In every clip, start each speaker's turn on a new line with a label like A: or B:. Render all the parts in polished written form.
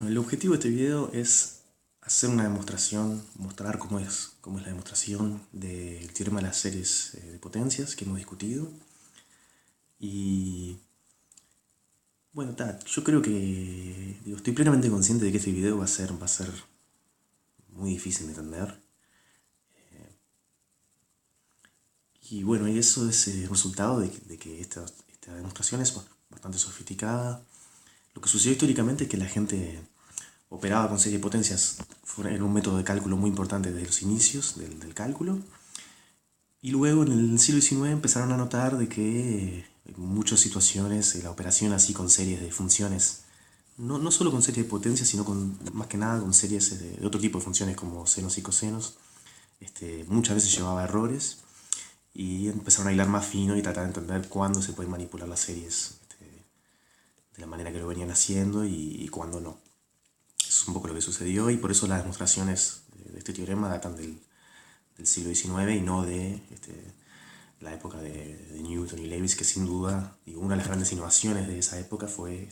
A: El objetivo de este video es hacer una demostración, mostrar cómo es la demostración del teorema de las series de potencias que hemos discutido. Y bueno, yo creo que estoy plenamente consciente de que este video va a ser muy difícil de entender. Y bueno, y eso es el resultado de que esta demostración es bastante sofisticada. Lo que sucedió históricamente es que la gente operaba con series de potencias, era un método de cálculo muy importante desde los inicios del cálculo. Y luego en el siglo XIX empezaron a notar de que en muchas situaciones la operación así con series de funciones, no solo con series de potencias, sino más que nada con series de otro tipo de funciones como senos y cosenos, muchas veces llevaba a errores y empezaron a hilar más fino y tratar de entender cuándo se pueden manipular las series de la manera que lo venían haciendo y cuándo no. Eso es un poco lo que sucedió y por eso las demostraciones de este teorema datan del siglo XIX y no de la época de Newton y Lewis, que sin duda, digo, una de las grandes innovaciones de esa época fue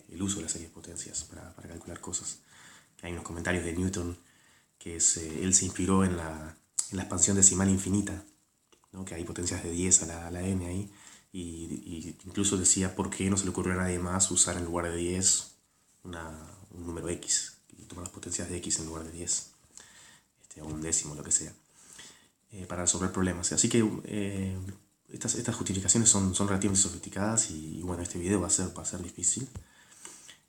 A: el uso de las series de potencias para calcular cosas. Que hay unos comentarios de Newton que él se inspiró en la expansión decimal infinita, ¿no? Que hay potencias de 10 a la n ahí, y incluso decía por qué no se le ocurrió a nadie más usar en lugar de 10 un número x, y tomar las potencias de x en lugar de 10, o un décimo, lo que sea, para resolver problemas. Así que estas justificaciones son relativamente sofisticadas y bueno, este video va a ser difícil.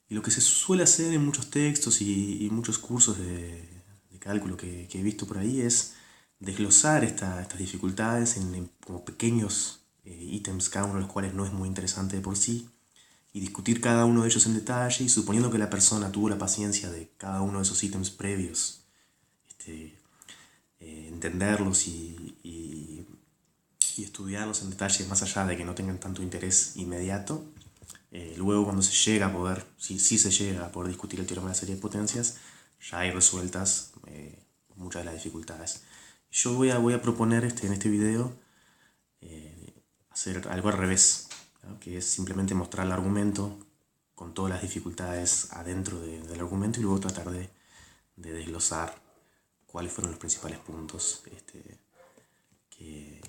A: Y lo que se suele hacer en muchos textos y muchos cursos de cálculo que he visto por ahí es desglosar estas dificultades en como pequeños ítems, cada uno de los cuales no es muy interesante de por sí, y discutir cada uno de ellos en detalle, y suponiendo que la persona tuvo la paciencia de cada uno de esos ítems previos, este, entenderlos y estudiarlos en detalle más allá de que no tengan tanto interés inmediato. Luego cuando se llega a poder, si se llega a poder discutir el teorema de la serie de potencias, ya hay resueltas muchas de las dificultades. Yo voy a proponer en este video hacer algo al revés, ¿no? Que es simplemente mostrar el argumento con todas las dificultades adentro del argumento y luego tratar de desglosar cuáles fueron los principales puntos que, que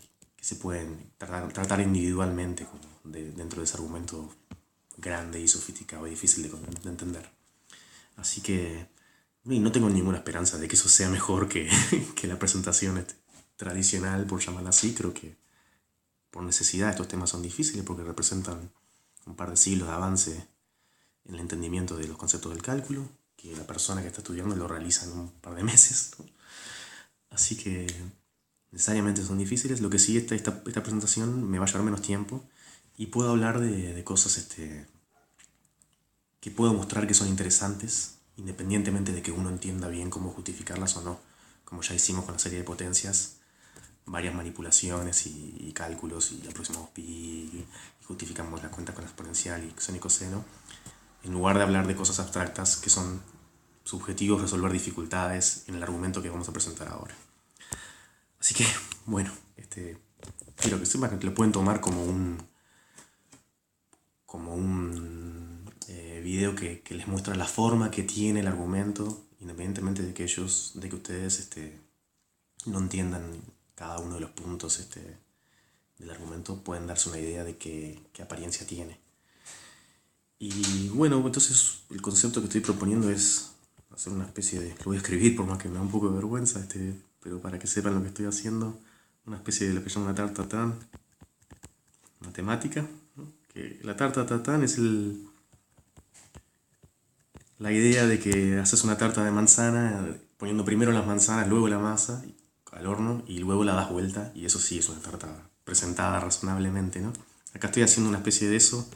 A: se pueden tratar individualmente dentro de ese argumento grande y sofisticado y difícil de entender. Así que no tengo ninguna esperanza de que eso sea mejor que la presentación tradicional, por llamarla así. Creo que por necesidad estos temas son difíciles porque representan un par de siglos de avance en el entendimiento de los conceptos del cálculo, que la persona que está estudiando lo realiza en un par de meses, ¿no? Así que necesariamente son difíciles. Lo que sí, esta presentación me va a llevar menos tiempo y puedo hablar de cosas que puedo mostrar que son interesantes, independientemente de que uno entienda bien cómo justificarlas o no. Como ya hicimos con la serie de potencias, varias manipulaciones y cálculos, y aproximamos pi, y justificamos las cuentas con exponencial y seno y coseno, en lugar de hablar de cosas abstractas que son subjetivos, resolver dificultades en el argumento que vamos a presentar ahora. Así que, bueno, quiero que sepan que lo pueden tomar como un video que les muestra la forma que tiene el argumento, independientemente de que ustedes no entiendan cada uno de los puntos del argumento, pueden darse una idea de qué apariencia tiene. Y bueno, entonces el concepto que estoy proponiendo es hacer una especie de, lo voy a escribir por más que me da un poco de vergüenza, pero para que sepan lo que estoy haciendo, una especie de lo que llamo una tarta tan matemática, ¿no? Que la tarta tatán es la idea de que haces una tarta de manzana poniendo primero las manzanas, luego la masa al horno y luego la das vuelta, y eso sí es una tarta presentada razonablemente, ¿no? Acá estoy haciendo una especie de eso,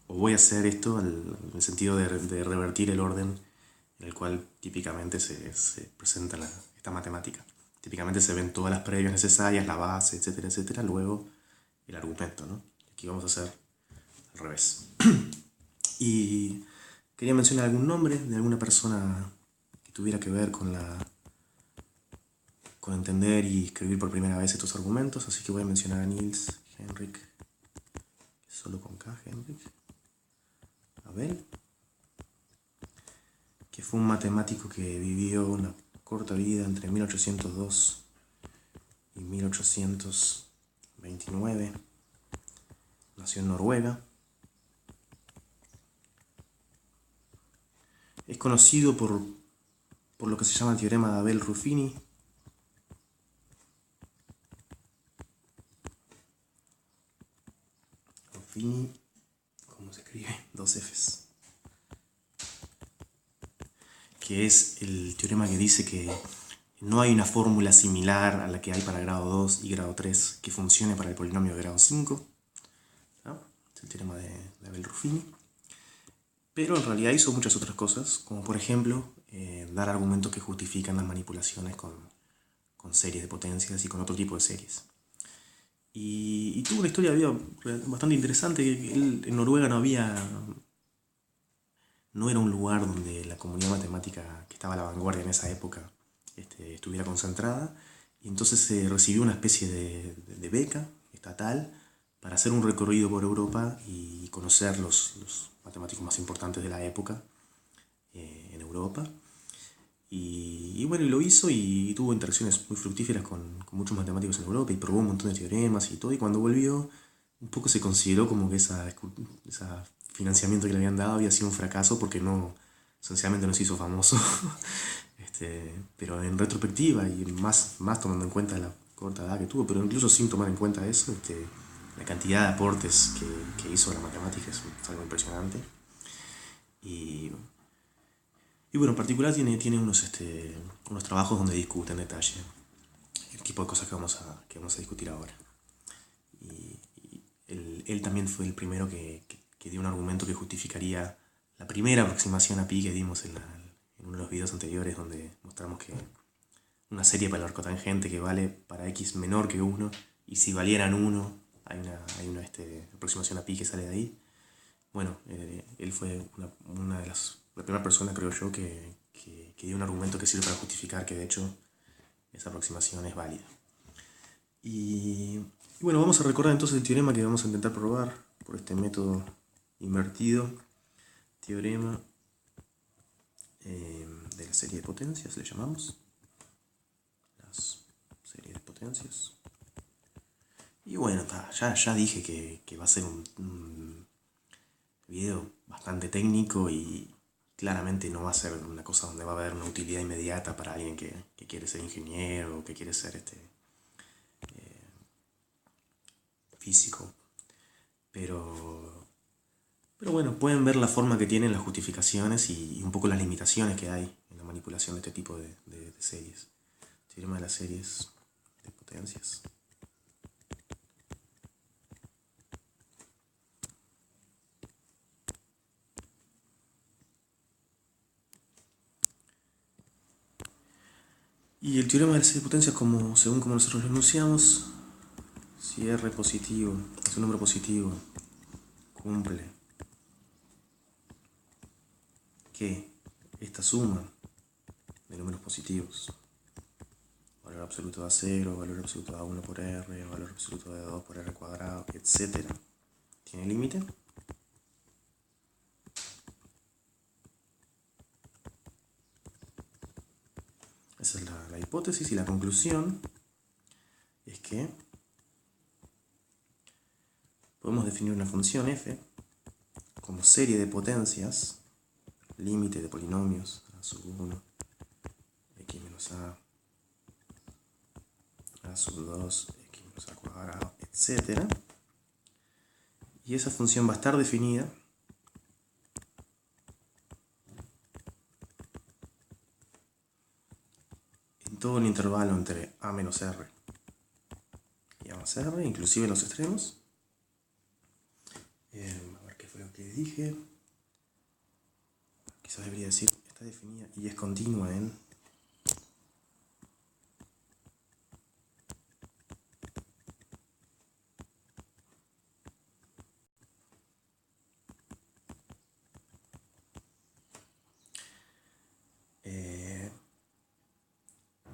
A: o voy a hacer esto en el sentido de revertir el orden en el cual típicamente se presenta esta matemática. Típicamente se ven todas las previas necesarias, la base, etcétera, etcétera, luego el argumento, ¿no? Aquí vamos a hacer al revés. Y quería mencionar algún nombre de alguna persona que tuviera que ver con entender y escribir por primera vez estos argumentos, así que voy a mencionar a Niels Henrik, solo con K, Henrik, Abel, que fue un matemático que vivió una corta vida entre 1802 y 1829. Nació en Noruega. Es conocido por lo que se llama el teorema de Abel-Ruffini. Ruffini, ¿cómo se escribe? Dos Fs. Que es el teorema que dice que no hay una fórmula similar a la que hay para grado 2 y grado 3 que funcione para el polinomio de grado 5. ¿No? Es el teorema de Abel-Ruffini. Pero en realidad hizo muchas otras cosas, como por ejemplo dar argumentos que justifican las manipulaciones con series de potencias y con otro tipo de series. Y tuvo una historia de vida bastante interesante. Él, en Noruega no era un lugar donde la comunidad matemática que estaba a la vanguardia en esa época estuviera concentrada, y entonces se recibió una especie de beca estatal para hacer un recorrido por Europa y conocer los matemáticos más importantes de la época en Europa. Y bueno, y lo hizo y tuvo interacciones muy fructíferas con muchos matemáticos en Europa y probó un montón de teoremas y todo. Y cuando volvió, un poco se consideró como que ese financiamiento que le habían dado había sido un fracaso porque sencillamente no se hizo famoso. Pero en retrospectiva y más tomando en cuenta la corta edad que tuvo, pero incluso sin tomar en cuenta eso, la cantidad de aportes que hizo a la matemática es algo impresionante. Y bueno, en particular tiene unos trabajos donde discute en detalle el tipo de cosas que vamos a discutir ahora. Y él también fue el primero que dio un argumento que justificaría la primera aproximación a pi que dimos en uno de los videos anteriores, donde mostramos que una serie para el arcotangente que vale para x menor que 1, y si valieran 1, hay una aproximación a pi que sale de ahí. Bueno, él fue la primera persona, creo yo, que dio un argumento que sirve para justificar que de hecho esa aproximación es válida. Y bueno, vamos a recordar entonces el teorema que vamos a intentar probar por este método invertido. Teorema de la serie de potencias, le llamamos. Las series de potencias. Y bueno, ya dije que va a ser un video bastante técnico y claramente no va a ser una cosa donde va a haber una utilidad inmediata para alguien que quiere ser ingeniero o que quiere ser físico. Pero bueno, pueden ver la forma que tienen las justificaciones y un poco las limitaciones que hay en la manipulación de este tipo de series. Teorema de las series de potencias. Y el teorema de las series de potencias, según como nosotros lo enunciamos, si R positivo es un número positivo, cumple que esta suma de números positivos, valor absoluto de A0, valor absoluto de A1 por R, valor absoluto de 2 por R cuadrado, etc., ¿tiene límite? Esa es la hipótesis, y la conclusión es que podemos definir una función f como serie de potencias, límite de polinomios, a sub 1, x menos a sub 2, x menos a cuadrado, etc. Y esa función va a estar definida en todo el intervalo entre a menos r y a más r, inclusive en los extremos. A ver qué fue lo que dije. Quizás debería decir, está definida y es continua en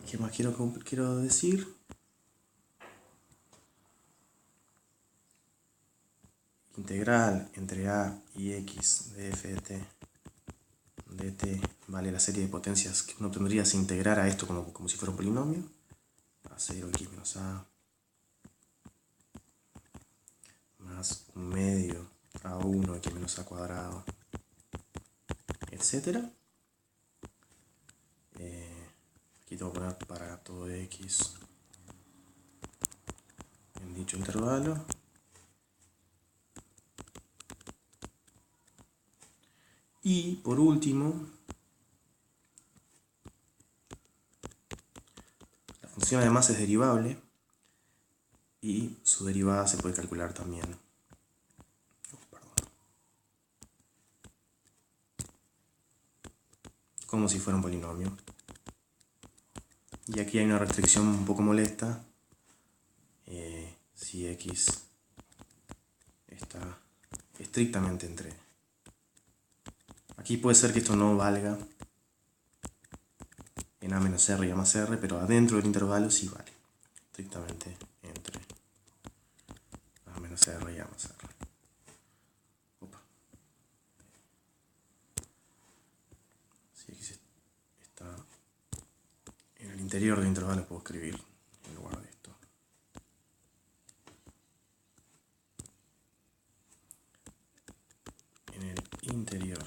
A: ¿qué más quiero decir? Integral entre a y x de f de t dt ¿vale? La serie de potencias que uno tendría se integrar a esto como si fuera un polinomio. A0x menos a más 1/2 a1 x menos a cuadrado, etc. Aquí tengo que poner para todo x en dicho intervalo. Y por último, la función además es derivable y su derivada se puede calcular también. Como si fuera un polinomio. Y aquí hay una restricción un poco molesta. Si x está estrictamente entre... Aquí puede ser que esto no valga en a menos r y a más r, pero adentro del intervalo sí vale. Estrictamente entre a menos r y a más r. Opa. Si x está en el interior del intervalo, puedo escribir en lugar de esto. En el interior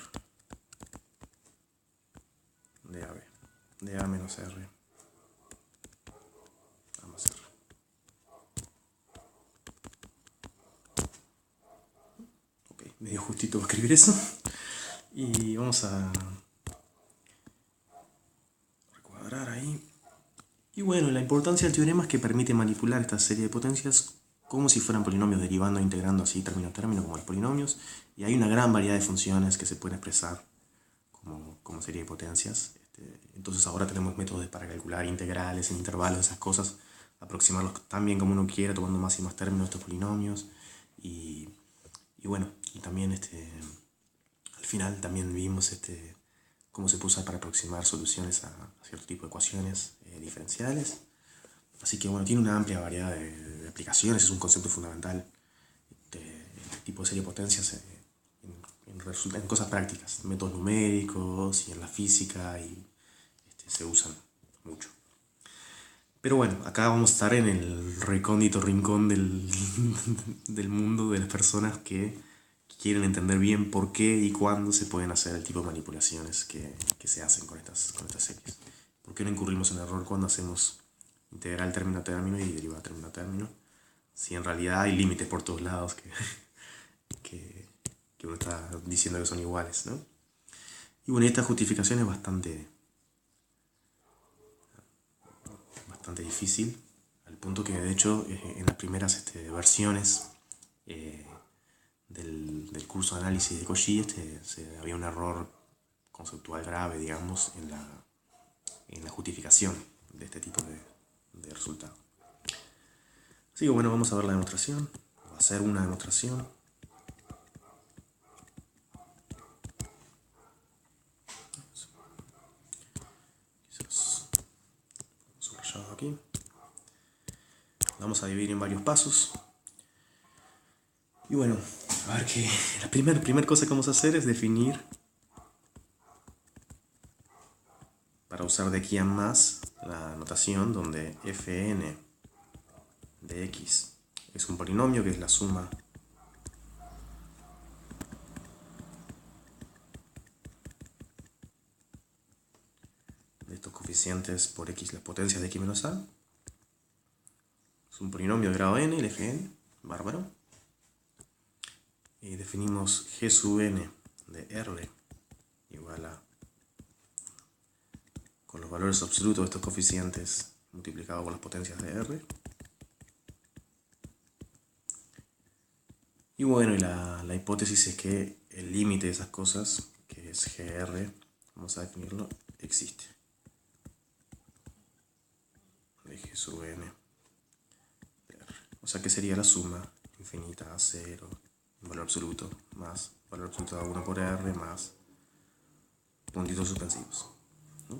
A: de AB, de A menos R a más R. Ok, medio justito escribir eso. Y vamos a recuadrar ahí. Y bueno, la importancia del teorema es que permite manipular esta serie de potencias como si fueran polinomios, derivando e integrando así término a término como los polinomios. Y hay una gran variedad de funciones que se pueden expresar como serie de potencias. Entonces ahora tenemos métodos para calcular integrales en intervalos, esas cosas, aproximarlos tan bien como uno quiera, tomando más y más términos de estos polinomios. Y bueno, y también al final también vimos cómo se puede usar para aproximar soluciones a cierto tipo de ecuaciones diferenciales. Así que bueno, tiene una amplia variedad de aplicaciones, es un concepto fundamental este tipo de serie de potencias en cosas prácticas, métodos numéricos y en la física, y se usan mucho. Pero bueno, acá vamos a estar en el recóndito rincón del mundo de las personas que quieren entender bien por qué y cuándo se pueden hacer el tipo de manipulaciones que se hacen con estas series. ¿Por qué no incurrimos en error cuando hacemos integral término a término y derivada término a término? Si en realidad hay límites por todos lados que uno está diciendo que son iguales, ¿no? Y bueno, esta justificación es bastante difícil, al punto que de hecho en las primeras versiones del curso de análisis de Cauchy había un error conceptual grave, digamos, en la justificación de este tipo de resultado. Así que bueno, vamos a ver la demostración, o a hacer una demostración. Quizás subrayado aquí. Vamos a dividir en varios pasos. Y bueno, a ver que la primera cosa que vamos a hacer es definir, para usar de aquí a más, la notación donde fn de x es un polinomio que es la suma de estos coeficientes por x, las potencias de x menos a. Es un polinomio de grado n, el fn, bárbaro. Y definimos g sub n de r igual a, con los valores absolutos de estos coeficientes multiplicado por las potencias de r. Y bueno, y la hipótesis es que el límite de esas cosas, que es gr, vamos a definirlo, existe. De g sub n de r. O sea que sería la suma infinita a 0, valor absoluto, más valor absoluto a 1 por r, más puntitos suspensivos, ¿no?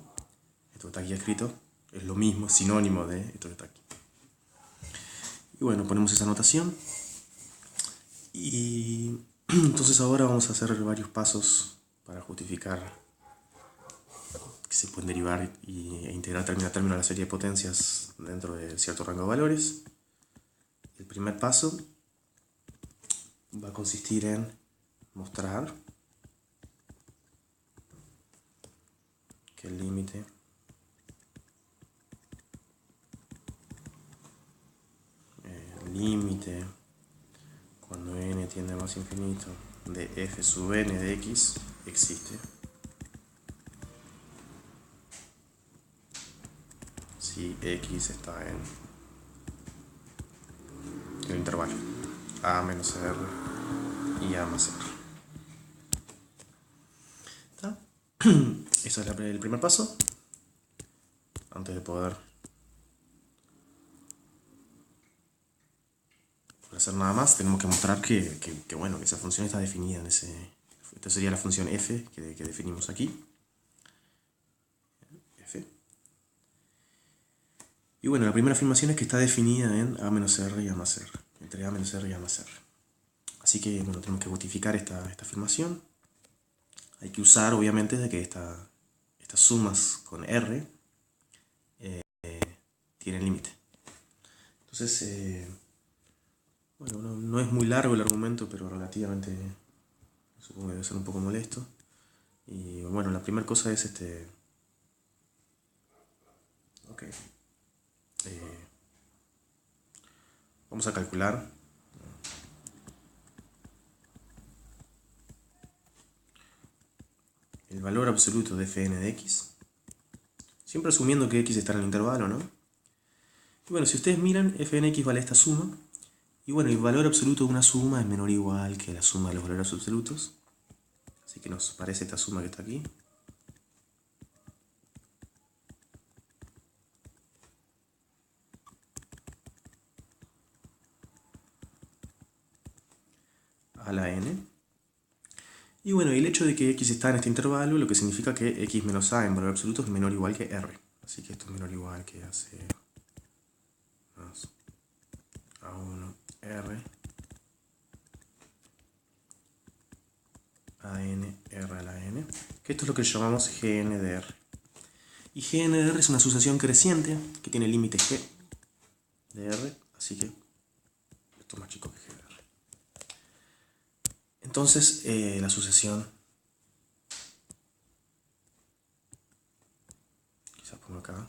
A: Esto que está aquí escrito es lo mismo, sinónimo de esto que está aquí. Y bueno, ponemos esa notación. Y entonces ahora vamos a hacer varios pasos para justificar se pueden derivar e integrar término a término la serie de potencias dentro de cierto rango de valores. El primer paso va a consistir en mostrar que el límite cuando n tiende a más infinito de f sub n de x existe si x está en el intervalo a menos r y a más r. ¿Está? Ese es el primer paso. Antes de poder hacer nada más, tenemos que mostrar que esa función está definida en ese. Esta sería la función f que definimos aquí. F. Y bueno, la primera afirmación es que está definida en a menos r y a más r. Entre a menos r y a más r. Así que bueno, tenemos que justificar esta afirmación. Hay que usar, obviamente, de que estas sumas con r tienen límite. Entonces, bueno, no es muy largo el argumento, pero relativamente supongo que debe ser un poco molesto. Y bueno, la primera cosa es ok. Vamos a calcular el valor absoluto de fn de x, siempre asumiendo que x está en el intervalo, ¿no? Y bueno, si ustedes miran, fnx vale esta suma, y bueno, el valor absoluto de una suma es menor o igual que la suma de los valores absolutos, así que nos parece esta suma que está aquí. A la n. Y bueno, el hecho de que x está en este intervalo, lo que significa que x menos a en valor absoluto es menor o igual que r. Así que esto es menor o igual que AC más A1 R a n r a la n, que esto es lo que llamamos Gn de r. Y Gn de r es una sucesión creciente que tiene límite g de r, así que esto es más chico que g de r. Entonces, la sucesión, quizás pongo acá,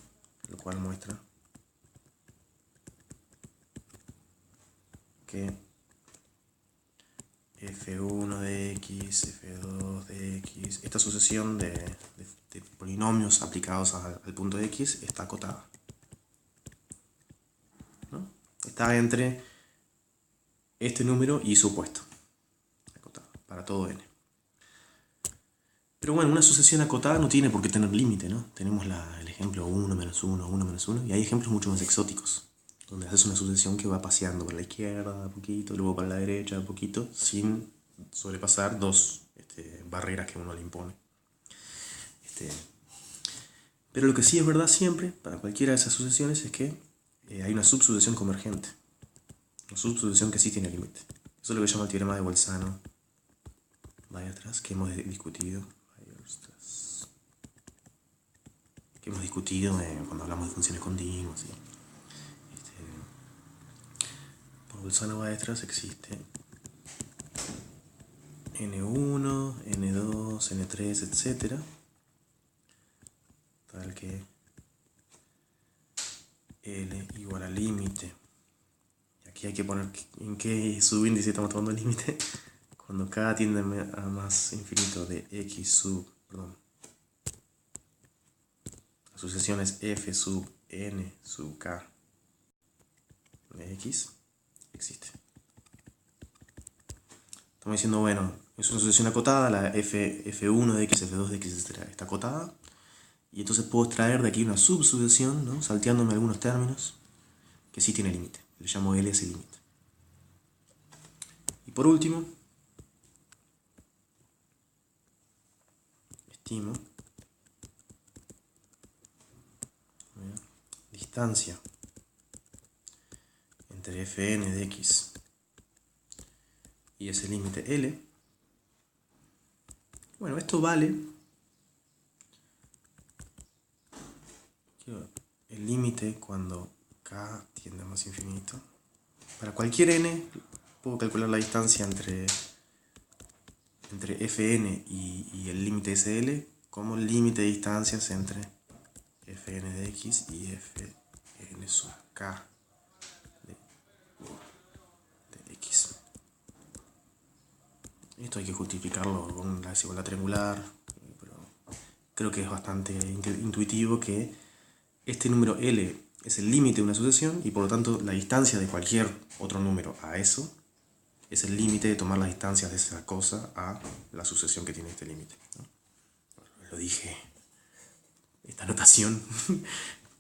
A: lo cual muestra que f1 de x, f2 de x, esta sucesión de polinomios aplicados al punto de x está acotada, ¿no? Está entre este número y su opuesto, acotada, para todo n. Pero bueno, una sucesión acotada no tiene por qué tener límite, ¿no? Tenemos el ejemplo 1 menos 1, 1 menos 1, y hay ejemplos mucho más exóticos, donde haces una sucesión que va paseando por la izquierda a poquito, luego para la derecha a poquito, sin sobrepasar dos barreras que uno le impone. Pero lo que sí es verdad siempre, para cualquiera de esas sucesiones, es que hay una subsucesión convergente. Una subsucesión que sí tiene límite. Eso es lo que se llama el teorema de Bolzano, vaya atrás, que hemos discutido. Cuando hablamos de funciones continuas. Por Bolzano Weierstrass existe N1, N2, N3, etc. Tal que L igual al límite. Y aquí hay que poner en qué subíndice estamos tomando el límite. Cuando k tiende a más infinito de x sub, perdón. La sucesión es f sub n sub k de x, existe. Estamos diciendo, bueno, es una sucesión acotada, la f1 de x, f2 de x, etc. está acotada. Y entonces puedo extraer de aquí una subsucesión, ¿no? Salteándome algunos términos, que sí tiene límite. Le llamo L ese límite. Y por último, estimo distancia entre fn de x y ese límite L. Bueno, esto vale el límite cuando k tiende a más infinito. Para cualquier n, puedo calcular la distancia entre fn y el límite SL como el límite de distancias entre fn de x y fn sub k de x. Esto hay que justificarlo con la desigualdad triangular, pero creo que es bastante intuitivo que este número L es el límite de una sucesión y por lo tanto la distancia de cualquier otro número a eso es el límite de tomar las distancias de esa cosa a la sucesión que tiene este límite, ¿no? Lo dije, esta notación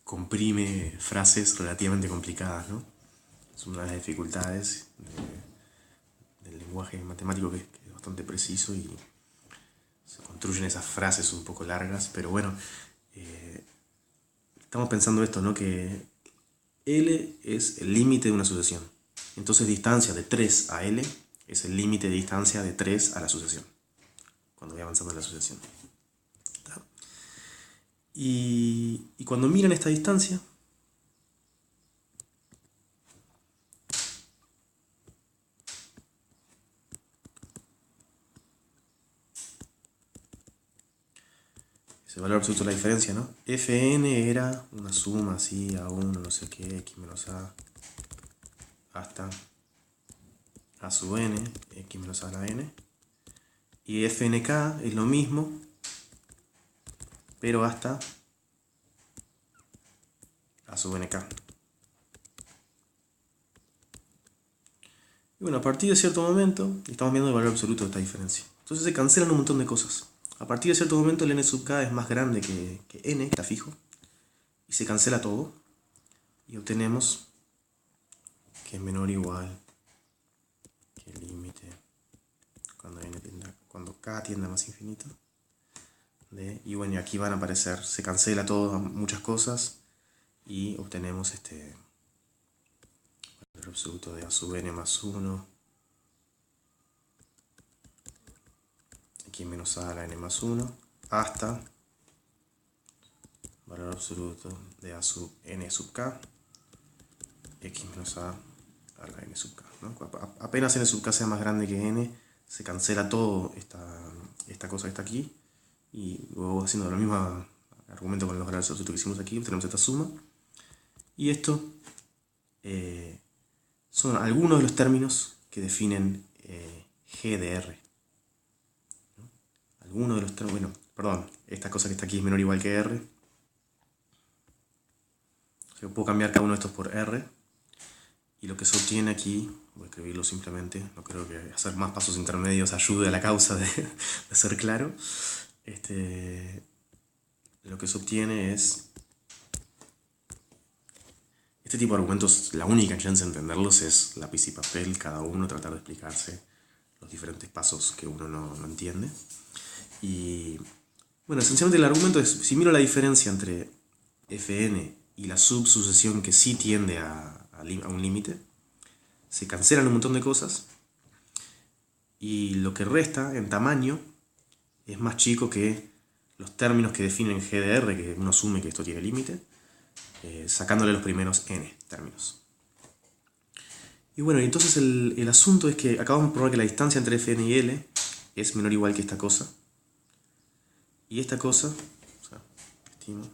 A: comprime frases relativamente complicadas, ¿no? Es una de las dificultades del lenguaje matemático que es bastante preciso y se construyen esas frases un poco largas, pero bueno, estamos pensando esto, ¿no? Que L es el límite de una sucesión. Entonces distancia de 3 a L es el límite de distancia de 3 a la sucesión, cuando voy avanzando en la sucesión. Y cuando miran esta distancia, es el valor absoluto de la diferencia, ¿no? Fn era una suma así, a1, no sé qué, x menos a, hasta a sub n, x menos a a la n. Y fnk es lo mismo, pero hasta a sub nk. Y bueno, a partir de cierto momento, estamos viendo el valor absoluto de esta diferencia. Entonces se cancelan un montón de cosas. A partir de cierto momento el n sub k es más grande que n, que está fijo, y se cancela todo. Y obtenemos que es menor o igual que el límite cuando k tiende a más infinito. Y bueno, y aquí van a aparecer, se cancela todo, muchas cosas, y obtenemos este valor absoluto de a sub n más 1, x menos a la n más 1, hasta valor absoluto de a sub n sub k, x menos a la n sub k, ¿no? Apenas n sub k sea más grande que n, se cancela todo esta cosa que está aquí, y luego haciendo el mismo argumento con los valores absolutos que hicimos aquí, tenemos esta suma, y esto son algunos de los términos que definen G de R, ¿no? Algunos de los términos, bueno, perdón, esta cosa que está aquí es menor o igual que R. O sea, puedo cambiar cada uno de estos por R. Y lo que se obtiene aquí, voy a escribirlo simplemente, no creo que hacer más pasos intermedios ayude a la causa de ser claro. Lo que se obtiene es este tipo de argumentos. La única chance de entenderlos es lápiz y papel, cada uno tratar de explicarse los diferentes pasos que uno no entiende. Y bueno, esencialmente el argumento es, si miro la diferencia entre Fn y la subsucesión que sí tiende a un límite, se cancelan un montón de cosas y lo que resta en tamaño es más chico que los términos que definen G de R, que uno asume que esto tiene límite, sacándole los primeros n términos. Y bueno, entonces el asunto es que acabamos de probar que la distancia entre Fn y L es menor o igual que esta cosa. Y esta cosa, o sea, estimo,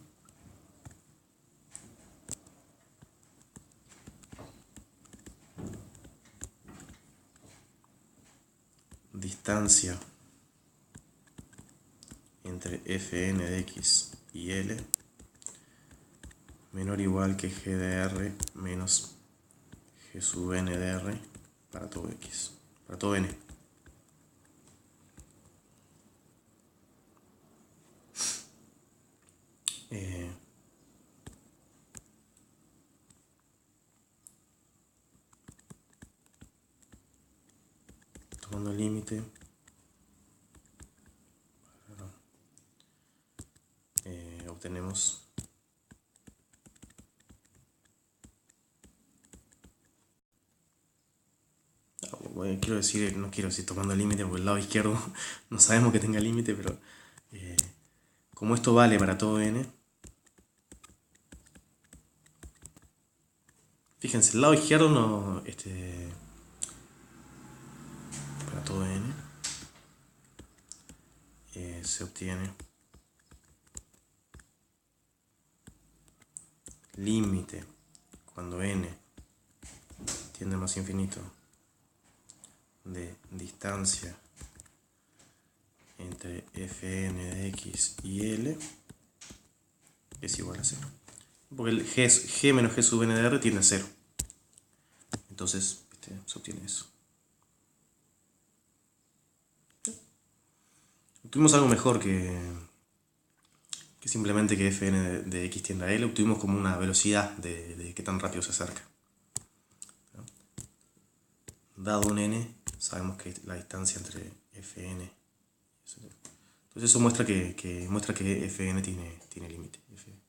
A: distancia entre Fn de x y L menor o igual que G de R menos G sub n de R para todo x, para todo n. Tomando el límite, obtenemos no quiero decir tomando el límite porque el lado izquierdo no sabemos que tenga límite, pero como esto vale para todo n, Fíjense, el lado izquierdo no, para todo n, se obtiene límite cuando n tiende a más infinito de distancia entre fn de x y L es igual a 0. Porque el g menos g sub n de r tiende a 0. Entonces se obtiene eso. Obtuvimos algo mejor que simplemente que fn de x tiende a L. Obtuvimos como una velocidad de qué tan rápido se acerca. Dado un n, sabemos que la distancia entre fn. Entonces eso muestra que fn tiene límite. ¿Sí?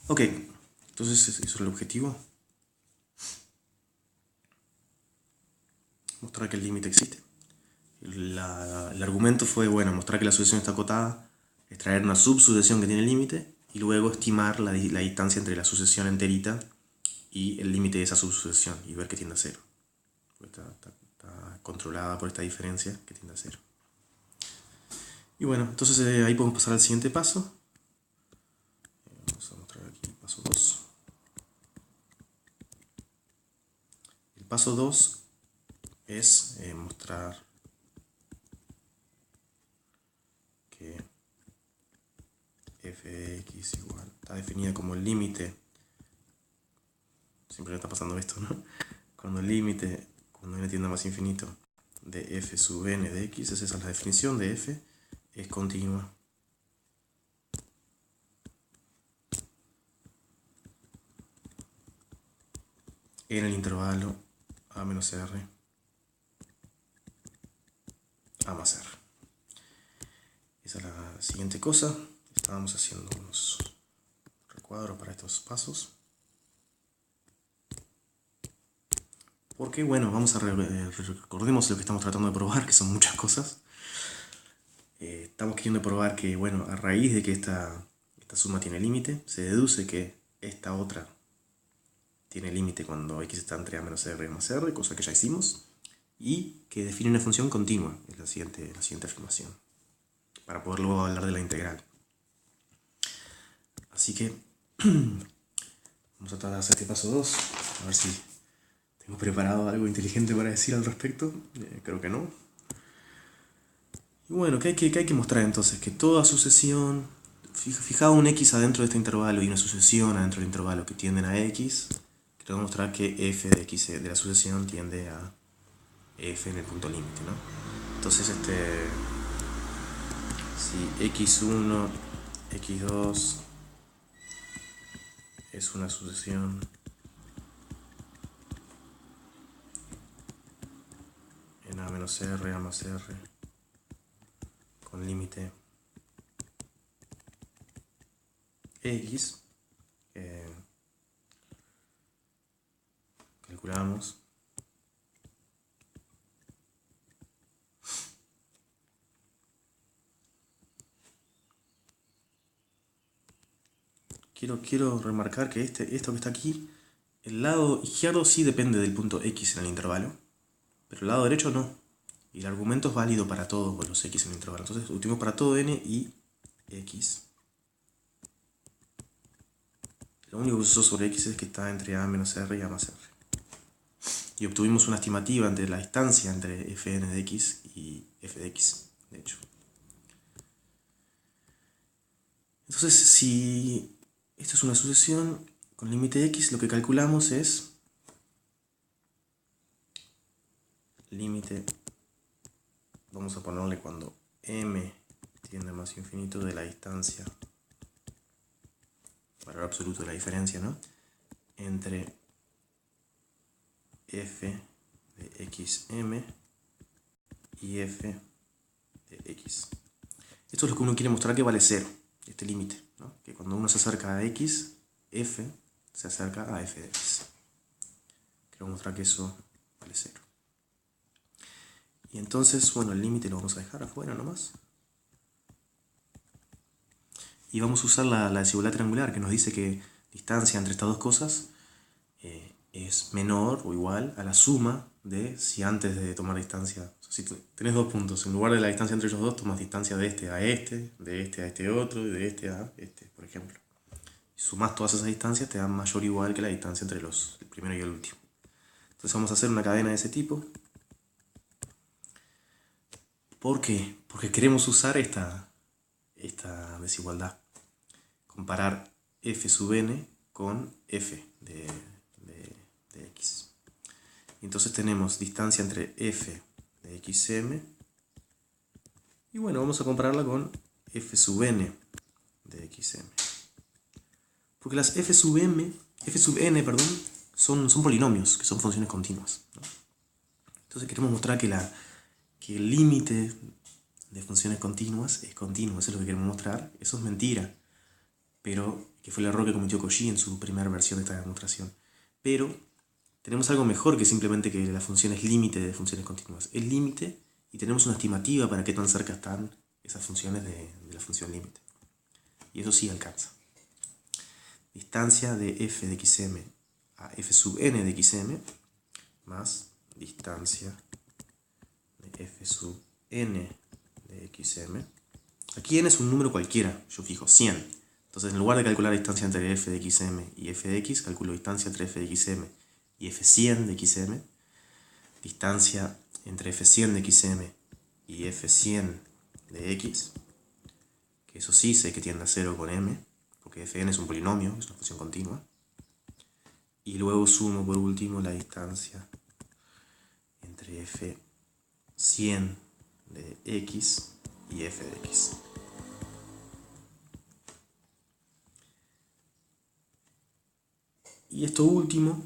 A: Ok, entonces eso es el objetivo. Mostrar que el límite existe. El argumento fue, bueno, mostrar que la sucesión está acotada, extraer una subsucesión que tiene límite y luego estimar la distancia entre la sucesión enterita y el límite de esa subsucesión y ver que tiende a 0. Está controlada por esta diferencia que tiende a 0. Y bueno, entonces ahí podemos pasar al siguiente paso. Vamos a mostrar aquí el paso 2. El paso 2 es mostrar que f de x igual está definida como el límite. Siempre me está pasando esto, ¿no? Cuando el límite, cuando n tiende a más infinito, de f sub n de x, esa es la definición de f, es continua. En el intervalo a menos r a más r. Esa es la siguiente cosa. Estábamos haciendo unos recuadros para estos pasos. Porque, bueno, vamos a recordemos lo que estamos tratando de probar, que son muchas cosas. Estamos queriendo probar que, bueno, a raíz de que esta suma tiene límite, se deduce que esta otra tiene límite cuando x está entre a menos r y más r, cosa que ya hicimos, y que define una función continua, es la siguiente afirmación, para poder luego hablar de la integral. Así que vamos a tratar de hacer este paso 2, a ver si tengo preparado algo inteligente para decir al respecto. Creo que no. Y bueno, ¿qué hay que mostrar entonces? Que toda sucesión, fijado un x adentro de este intervalo y una sucesión adentro del intervalo que tienden a x, quiero demostrar que f de x de la sucesión tiende a f en el punto límite, ¿no? Entonces si x1, x2 es una sucesión en a menos r, a más r, con límite x, calculamos quiero remarcar que esto que está aquí, el lado izquierdo sí depende del punto x en el intervalo, pero el lado derecho no. Y el argumento es válido para todos los x en el intervalo. Entonces utilizamos para todo n y x. Lo único que se usó sobre x es que está entre a menos r y a más r. Y obtuvimos una estimativa entre la distancia entre fn de x y f de x, de hecho. Entonces, si esto es una sucesión con límite x, lo que calculamos es límite, vamos a ponerle cuando m tiende a más infinito de la distancia, valor absoluto de la diferencia, ¿no? Entre f de xm y f de x. Esto es lo que uno quiere mostrar que vale 0, este límite, ¿no? Que cuando uno se acerca a x, f se acerca a f de x. Quiero mostrar que eso vale 0. Y entonces, bueno, el límite lo vamos a dejar afuera nomás. y vamos a usar la desigualdad triangular que nos dice que distancia entre estas dos cosas es menor o igual a la suma de si antes de tomar distancia, o sea, si tenés dos puntos, en lugar de la distancia entre ellos dos, tomas distancia de este a este, de este a este otro y de este a este, por ejemplo. Si sumás todas esas distancias te dan mayor o igual que la distancia entre el primero y el último. Entonces vamos a hacer una cadena de ese tipo. ¿Por qué? Porque queremos usar esta desigualdad. Comparar f sub n con f de x. Entonces tenemos distancia entre f de xm. Y bueno, vamos a compararla con f sub n de xm. Porque las f sub n, son polinomios, que son funciones continuas, ¿no? Entonces queremos mostrar que el límite de funciones continuas es continuo, eso es lo que queremos mostrar. Eso es mentira, pero que fue el error que cometió Cauchy en su primera versión de esta demostración. Pero tenemos algo mejor que simplemente que la función es límite de funciones continuas. Es límite y tenemos una estimativa para qué tan cerca están esas funciones de la función límite. Y eso sí alcanza. Distancia de f de xm a f sub n de xm más distancia de f sub n de xm. Aquí n es un número cualquiera, yo fijo 100. Entonces en lugar de calcular la distancia entre f de xm y f de x, calculo distancia entre f de xm y f100 de xm. Distancia entre f100 de xm y f100 de x, que eso sí sé que tiende a 0 con m, porque fn es un polinomio, es una función continua. Y luego sumo por último la distancia entre f100 de x y f de x. Y esto último,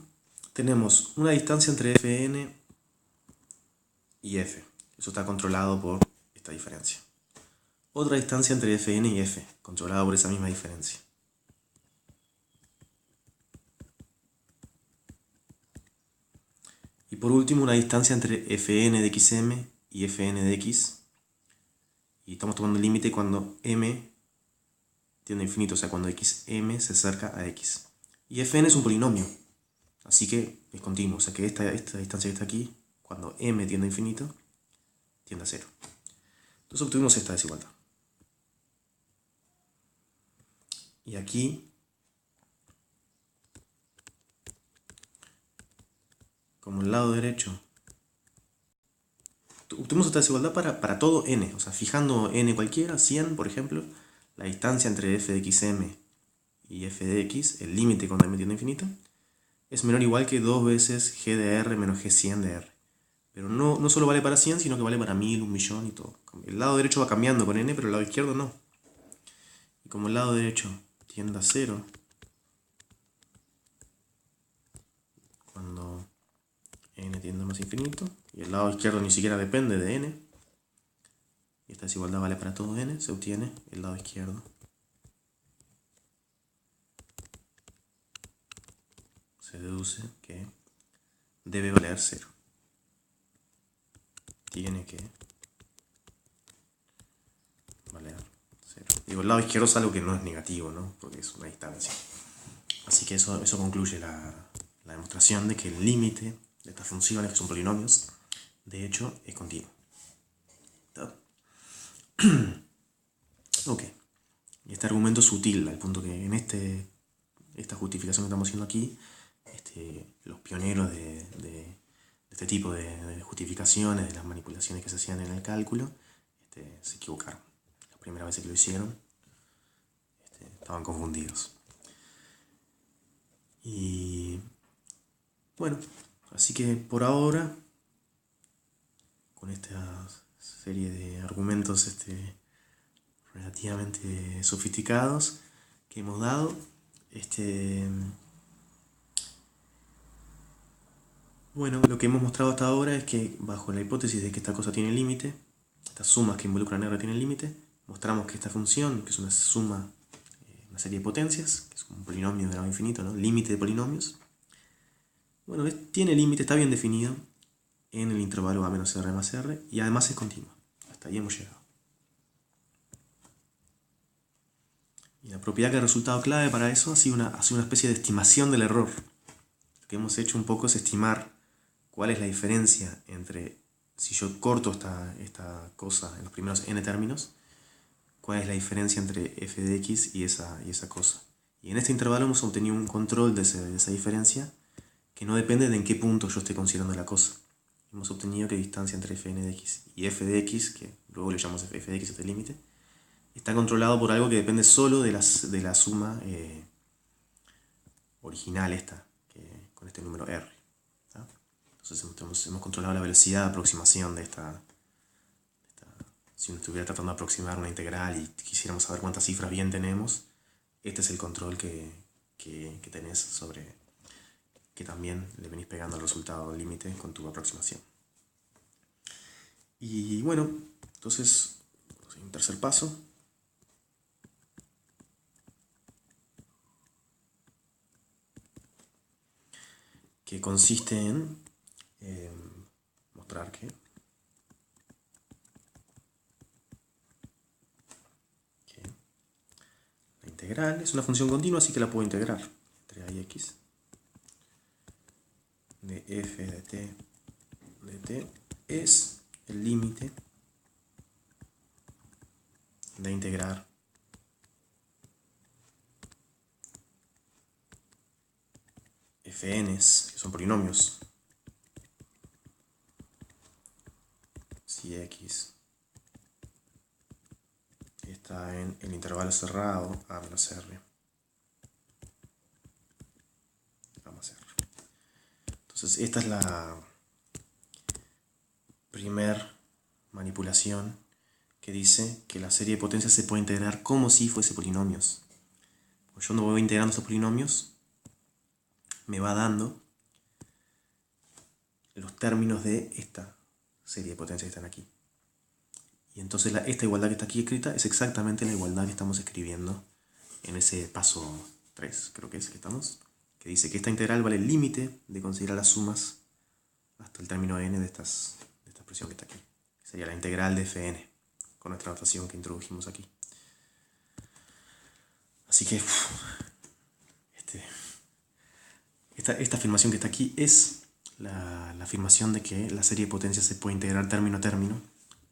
A: tenemos una distancia entre fn y f. Eso está controlado por esta diferencia. Otra distancia entre fn y f, controlada por esa misma diferencia. Y por último, una distancia entre fn de xm y fn de x. Y estamos tomando el límite cuando m tiende a infinito, o sea, cuando xm se acerca a x. Y fn es un polinomio, así que es continuo, o sea que esta distancia que está aquí, cuando m tiende a infinito, tiende a 0. Entonces obtuvimos esta desigualdad. Y aquí, como el lado derecho, obtuvimos esta desigualdad para todo n, o sea, fijando n cualquiera, 100 por ejemplo, la distancia entre f de xm y f de x, el límite cuando m tiende a infinito, es menor o igual que 2 veces g de r menos g100 de r. Pero no solo vale para 100, sino que vale para 1000, 1.000.000 y todo. El lado derecho va cambiando con n, pero el lado izquierdo no. Y como el lado derecho tiende a 0, cuando n tiende a más infinito, y el lado izquierdo ni siquiera depende de n, y esta desigualdad vale para todo n, se obtiene el lado izquierdo. Se deduce que debe valer 0. Tiene que valer 0. Digo, el lado izquierdo es algo que no es negativo, ¿no? Porque es una distancia. Así que eso concluye la demostración de que el límite de estas funciones, que son polinomios, de hecho es continuo. ¿Está? Ok. Y este argumento es sutil, al punto que en esta justificación que estamos haciendo aquí, los pioneros de este tipo de justificaciones, de las manipulaciones que se hacían en el cálculo, se equivocaron. La primera vez que lo hicieron, estaban confundidos. Y bueno, así que por ahora, con esta serie de argumentos relativamente sofisticados que hemos dado, bueno, lo que hemos mostrado hasta ahora es que bajo la hipótesis de que esta cosa tiene límite, estas sumas que involucran R tienen límite, mostramos que esta función, que es una suma, una serie de potencias, que es un polinomio de grado infinito, ¿no? Límite de polinomios, bueno, tiene límite, está bien definido en el intervalo a menos R más R, y además es continua. Hasta ahí hemos llegado. Y la propiedad que ha resultado clave para eso ha sido una especie de estimación del error. Lo que hemos hecho un poco es estimar cuál es la diferencia entre, si yo corto esta cosa en los primeros n términos, cuál es la diferencia entre f de x y esa cosa. Y en este intervalo hemos obtenido un control de esa diferencia que no depende de en qué punto yo esté considerando la cosa. Hemos obtenido que distancia entre fn de x y f de x, que luego le llamamos f de x este límite, está controlado por algo que depende solo de la suma original con este número r. ¿Tá? Entonces hemos controlado la velocidad de aproximación de esta. Si uno estuviera tratando de aproximar una integral y quisiéramos saber cuántas cifras bien tenemos, este es el control que tenés sobre que también le venís pegando al resultado límite con tu aproximación. Y bueno, entonces, un tercer paso. Que consiste en mostrar que la integral es una función continua, así que la puedo integrar entre a y x de f de t es el límite de integrar fn's, que son polinomios, si x está en el intervalo cerrado a menos r, a más r. Entonces esta es la primer manipulación que dice que la serie de potencias se puede integrar como si fuese polinomios. Pues yo no voy integrando estos polinomios, me va dando los términos de esta serie de potencias que están aquí. Y entonces esta igualdad que está aquí escrita es exactamente la igualdad que estamos escribiendo en ese paso 3, creo que es que estamos, que dice que esta integral vale el límite de considerar las sumas hasta el término n de esta expresión que está aquí. Sería la integral de fn, con nuestra notación que introdujimos aquí. Así que esta afirmación que está aquí es la afirmación de que la serie de potencias se puede integrar término a término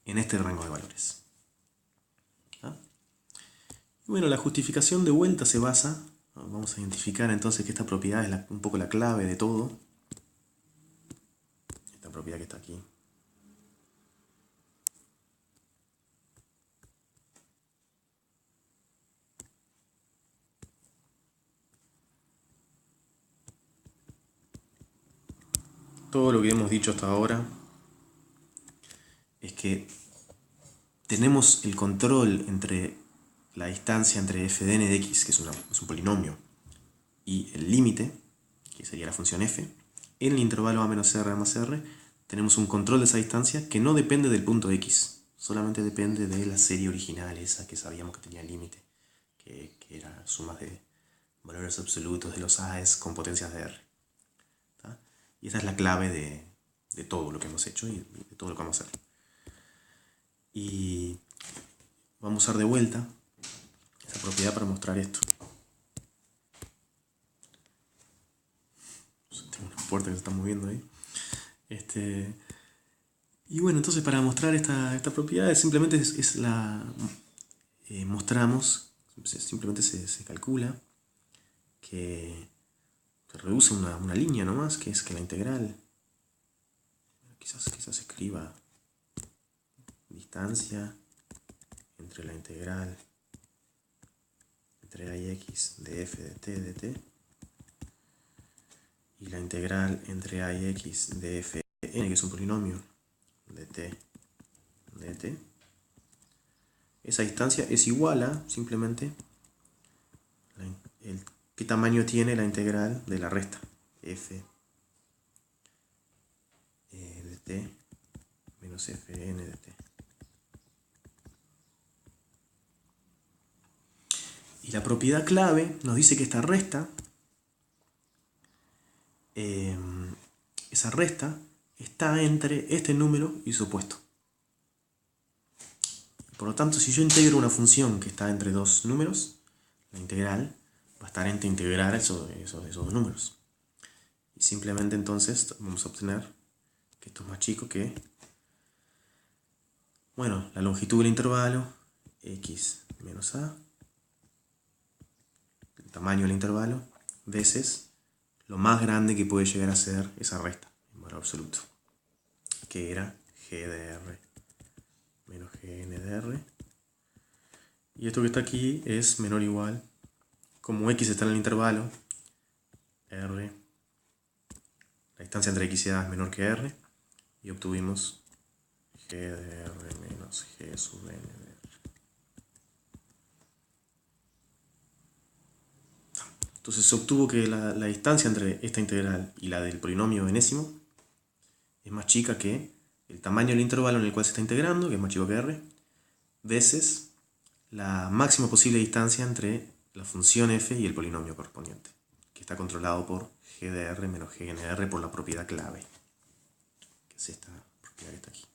A: en este rango de valores. ¿Ah? Y bueno, la justificación de vuelta se basa, vamos a identificar entonces que esta propiedad es un poco la clave de todo. Esta propiedad que está aquí. Todo lo que hemos dicho hasta ahora es que tenemos el control entre la distancia entre f de n de x, que es un polinomio, y el límite, que sería la función f, en el intervalo a menos r a más r, tenemos un control de esa distancia que no depende del punto x, solamente depende de la serie original, esa que sabíamos que tenía límite, que era sumas de valores absolutos de los a's con potencias de r. Y esa es la clave de todo lo que hemos hecho y de todo lo que vamos a hacer. Y vamos a usar de vuelta esa propiedad para mostrar esto. Tengo una puerta que se está moviendo ahí. Y bueno, entonces para mostrar esta propiedad simplemente mostramos, simplemente se calcula que se reduce una línea nomás, que es que la integral, quizás escriba distancia entre la integral entre a y x de f de t dt y la integral entre a y x de f de n, que es un polinomio, de t dt. Esa distancia es igual a simplemente qué tamaño tiene la integral de la resta f de t menos fn de t. Y la propiedad clave nos dice que esta resta, esa resta está entre este número y su opuesto. Por lo tanto, si yo integro una función que está entre dos números, la integral va a estar entre integrar esos dos números. Y simplemente entonces vamos a obtener que esto es más chico que, bueno, la longitud del intervalo, x menos a, el tamaño del intervalo, veces lo más grande que puede llegar a ser esa resta en valor absoluto, que era g de r menos gn de r. Y esto que está aquí es menor o igual, como x está en el intervalo, r, la distancia entre x y a es menor que r, y obtuvimos g de r menos g sub n de r. Entonces se obtuvo que la distancia entre esta integral y la del polinomio enésimo es más chica que el tamaño del intervalo en el cual se está integrando, que es más chico que r, veces la máxima posible distancia entre la función f y el polinomio correspondiente, que está controlado por g de r menos g de r por la propiedad clave, que es esta propiedad que está aquí.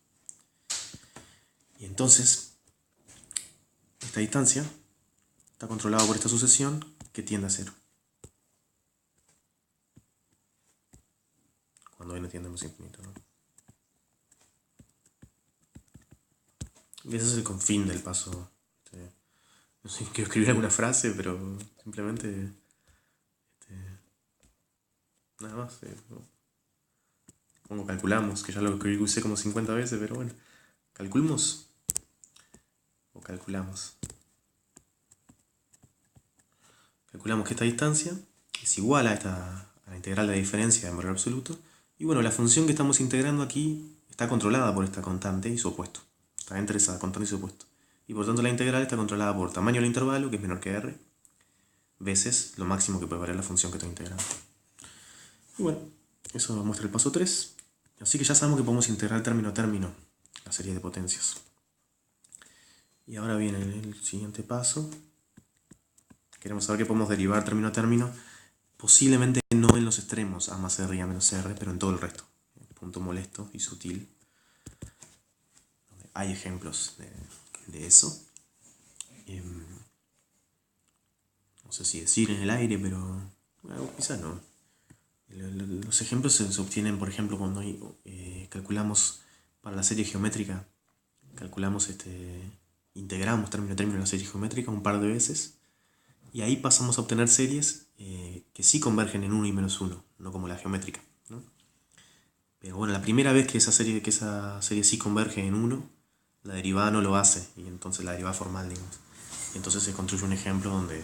A: Y entonces, esta distancia está controlada por esta sucesión que tiende a cero, cuando n tiende a más infinito, ¿no? Y ese es el confín del paso. No sé, quiero escribir alguna frase, pero simplemente nada más. Pongo calculamos, que ya lo usé como 50 veces, pero bueno. ¿Calculamos? ¿O calculamos? Calculamos que esta distancia es igual a la integral de la diferencia en valor absoluto. Y bueno, la función que estamos integrando aquí está controlada por esta constante y su opuesto. Está entre esa constante y su opuesto. Y por tanto la integral está controlada por tamaño del intervalo, que es menor que r, veces lo máximo que puede valer la función que estoy integrando. Y bueno, eso muestra el paso 3. Así que ya sabemos que podemos integrar término a término la serie de potencias. Y ahora viene el siguiente paso. Queremos saber que podemos derivar término a término, posiblemente no en los extremos, a más r y a menos r, pero en todo el resto. Punto molesto y sutil. Hay ejemplos de eso. No sé si decir en el aire, pero bueno, quizás no. Los ejemplos se obtienen, por ejemplo, cuando calculamos para la serie geométrica, integramos término a término la serie geométrica un par de veces, y ahí pasamos a obtener series que sí convergen en 1 y menos 1, no como la geométrica, ¿no? Pero bueno, la primera vez que esa serie sí converge en 1, la derivada no lo hace, y entonces la derivada formal, digamos. Y entonces se construye un ejemplo donde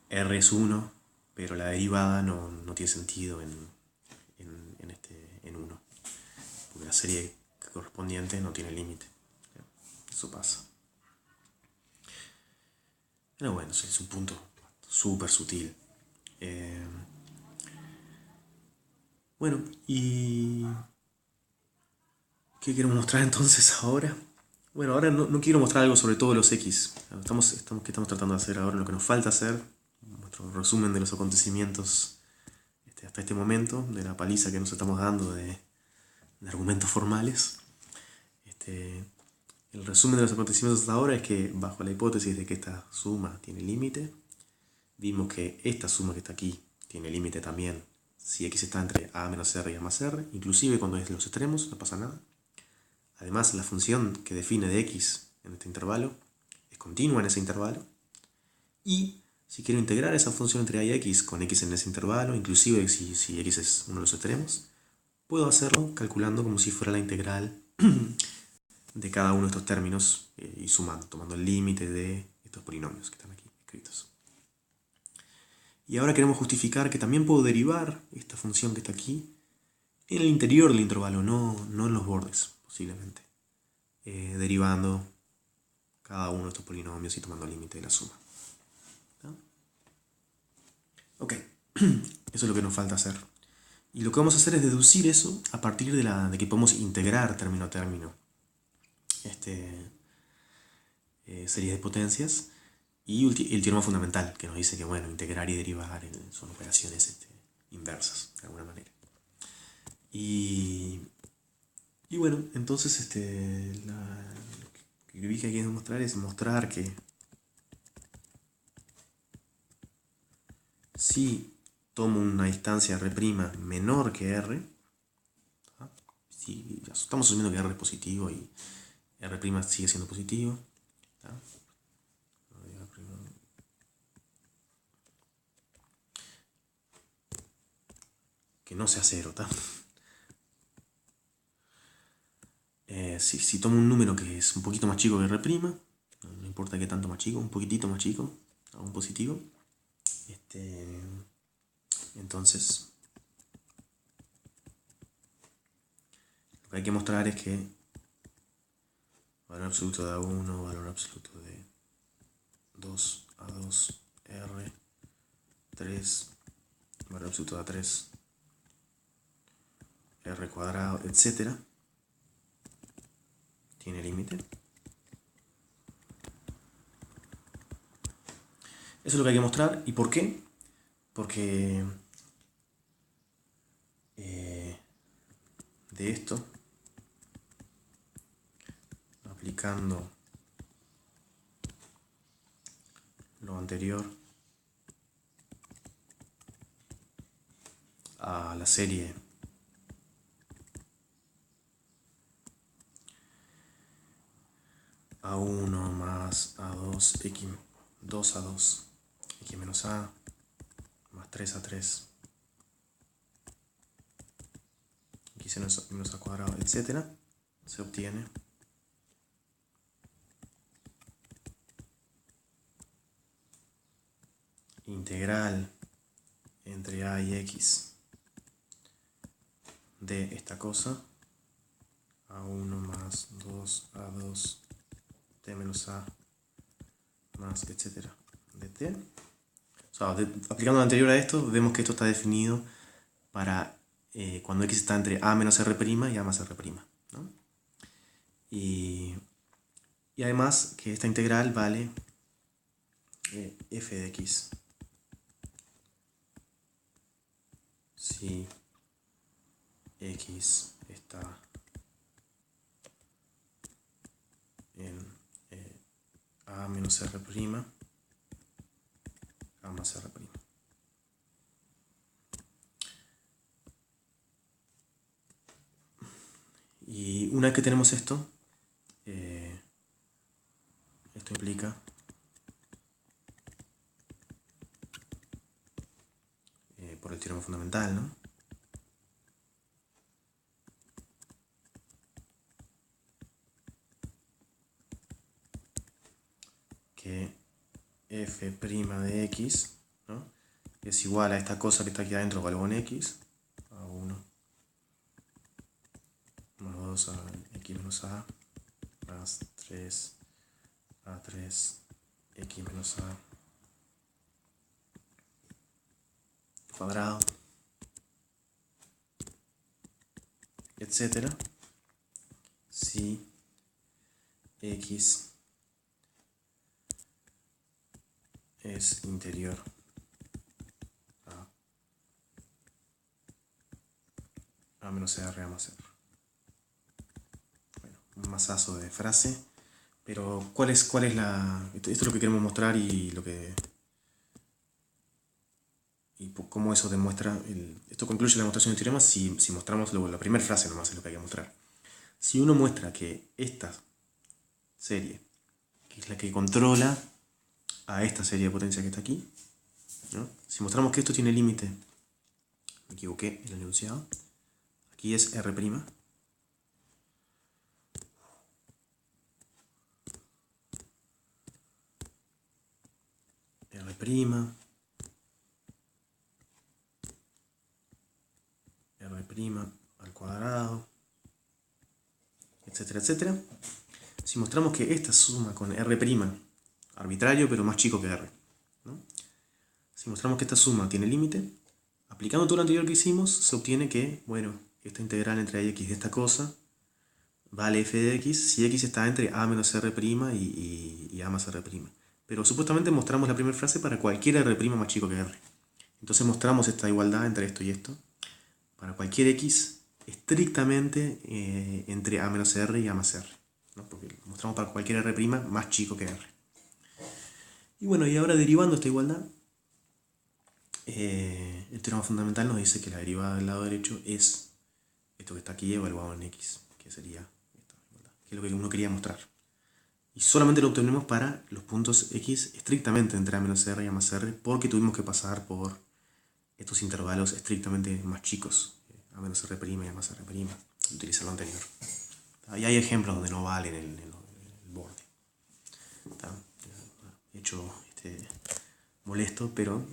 A: r es 1, pero la derivada no tiene sentido en 1, porque la serie correspondiente no tiene límite. Eso pasa. Pero bueno, es un punto súper sutil. Bueno, ¿y qué quiero mostrar entonces ahora? Bueno, ahora no quiero mostrar algo sobre todos los X. ¿Qué estamos tratando de hacer ahora? Lo que nos falta hacer, nuestro resumen de los acontecimientos hasta este momento, de la paliza que nos estamos dando de argumentos formales. El resumen de los acontecimientos hasta ahora es que, bajo la hipótesis de que esta suma tiene límite, vimos que esta suma que está aquí tiene límite también si x está entre a menos r y a más r, inclusive cuando es los extremos, no pasa nada. Además, la función que define de x en este intervalo es continua en ese intervalo. Y si quiero integrar esa función entre a y x con x en ese intervalo, inclusive si x es uno de los extremos, puedo hacerlo calculando como si fuera la integral de cada uno de estos términos y sumando, tomando el límite de estos polinomios que están aquí escritos. Y ahora queremos justificar que también puedo derivar esta función que está aquí en el interior del intervalo, no en los bordes, posiblemente. Derivando cada uno de estos polinomios y tomando el límite de la suma. ¿No? Ok, eso es lo que nos falta hacer. Y lo que vamos a hacer es deducir eso a partir de que podemos integrar término a término series de potencias. Y el teorema fundamental, que nos dice que bueno, integrar y derivar son operaciones inversas, de alguna manera. Y bueno, entonces lo que vi que hay que demostrar es mostrar que si tomo una distancia R' menor que R, ¿tá? Si estamos asumiendo que R es positivo y R' sigue siendo positivo, ¿tá? Que no sea cero, ¿tá? Si tomo un número que es un poquito más chico que R', no importa qué tanto más chico, un poquitito más chico, un positivo, entonces lo que hay que mostrar es que valor absoluto de A1, valor absoluto de 2, A2, R, 3, valor absoluto de A3, R cuadrado, etc. tiene límite. Eso es lo que hay que mostrar. ¿Y por qué? Porque de esto, aplicando lo anterior a la serie A1 más A2, X, 2A2, X menos A, más 3A3, X menos A cuadrado, etc., se obtiene integral entre A y X de esta cosa, A1 más 2A2, T menos A, más etcétera, de T. O sea, aplicando lo anterior a esto, vemos que esto está definido para cuando X está entre A menos R' y A más R', ¿no? Y además que esta integral vale f de X. Si X está en A menos R', A más R'. Y una vez que tenemos esto, esto implica por el teorema fundamental, ¿no? Que f' de X, ¿no?, es igual a esta cosa que está aquí adentro, valor en X, A1 más 2 a X menos A, más 3 A3 X menos A cuadrado, etcétera, si X es interior a menos R, A más R. Bueno, un masazo de frase, pero ¿cuál es la...? Esto es lo que queremos mostrar y lo que... y cómo eso demuestra... esto concluye la demostración del teorema si mostramos luego la primera frase nomás, es lo que hay que mostrar. Si uno muestra que esta serie, que es la que controla a esta serie de potencia que está aquí, ¿no?, si mostramos que esto tiene límite, me equivoqué en el enunciado, aquí es R', R' al cuadrado, etcétera, etcétera. Si mostramos que esta suma con R', arbitrario pero más chico que R, ¿no?, si mostramos que esta suma tiene límite, aplicando todo lo anterior que hicimos, se obtiene que, bueno, esta integral entre A y X de esta cosa vale f de X si X está entre A menos R' y A más R'. Pero supuestamente mostramos la primera frase para cualquier R' más chico que R. Entonces mostramos esta igualdad entre esto y esto para cualquier X estrictamente entre A menos R y A más R, ¿no?, porque mostramos para cualquier R' más chico que R. Y bueno, y ahora derivando esta igualdad, el teorema fundamental nos dice que la derivada del lado derecho es esto que está aquí evaluado en x, que sería esto, que es lo que uno quería mostrar. Y solamente lo obtenemos para los puntos x estrictamente entre a menos r y a más r, porque tuvimos que pasar por estos intervalos estrictamente más chicos, a menos r' y a más r', utilizar lo anterior. Y hay ejemplos donde no valen el borde. Está hecho molesto, pero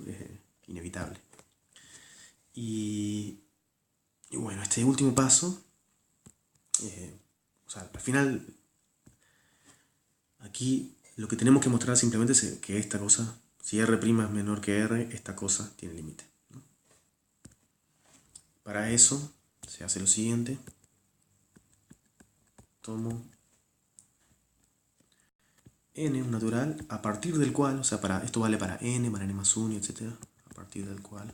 A: inevitable. Y bueno, este último paso, o sea, al final, aquí lo que tenemos que mostrar simplemente es que esta cosa, si r' es menor que r, esta cosa tiene límite, ¿no? Para eso se hace lo siguiente. Tomo n un natural a partir del cual, o sea, esto vale para n más 1, etc. A partir del cual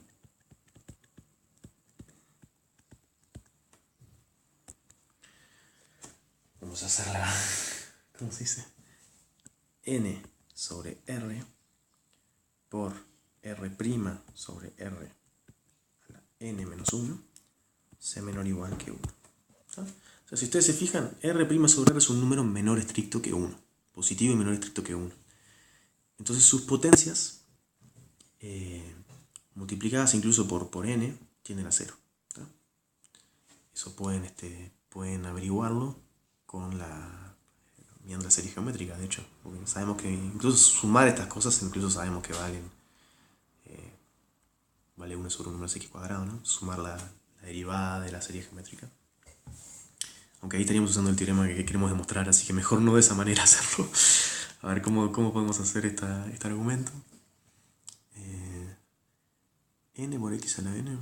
A: vamos a hacer la, ¿cómo se dice? N sobre r por r' sobre r a la n menos 1 sea menor o igual que 1. ¿Ah? O sea, si ustedes se fijan, r' sobre r es un número menor estricto que 1, positivo y menor estricto que 1. Entonces sus potencias, multiplicadas incluso por n, tienden a 0. ¿Tá? Eso pueden averiguarlo con mirando la serie geométrica, de hecho. Porque sabemos que incluso sumar estas cosas, incluso sabemos que vale 1 sobre 1 menos x cuadrado, ¿no? Sumar la derivada de la serie geométrica. Aunque ahí estaríamos usando el teorema que queremos demostrar, así que mejor no de esa manera hacerlo. A ver cómo podemos hacer este argumento. N por x a la n.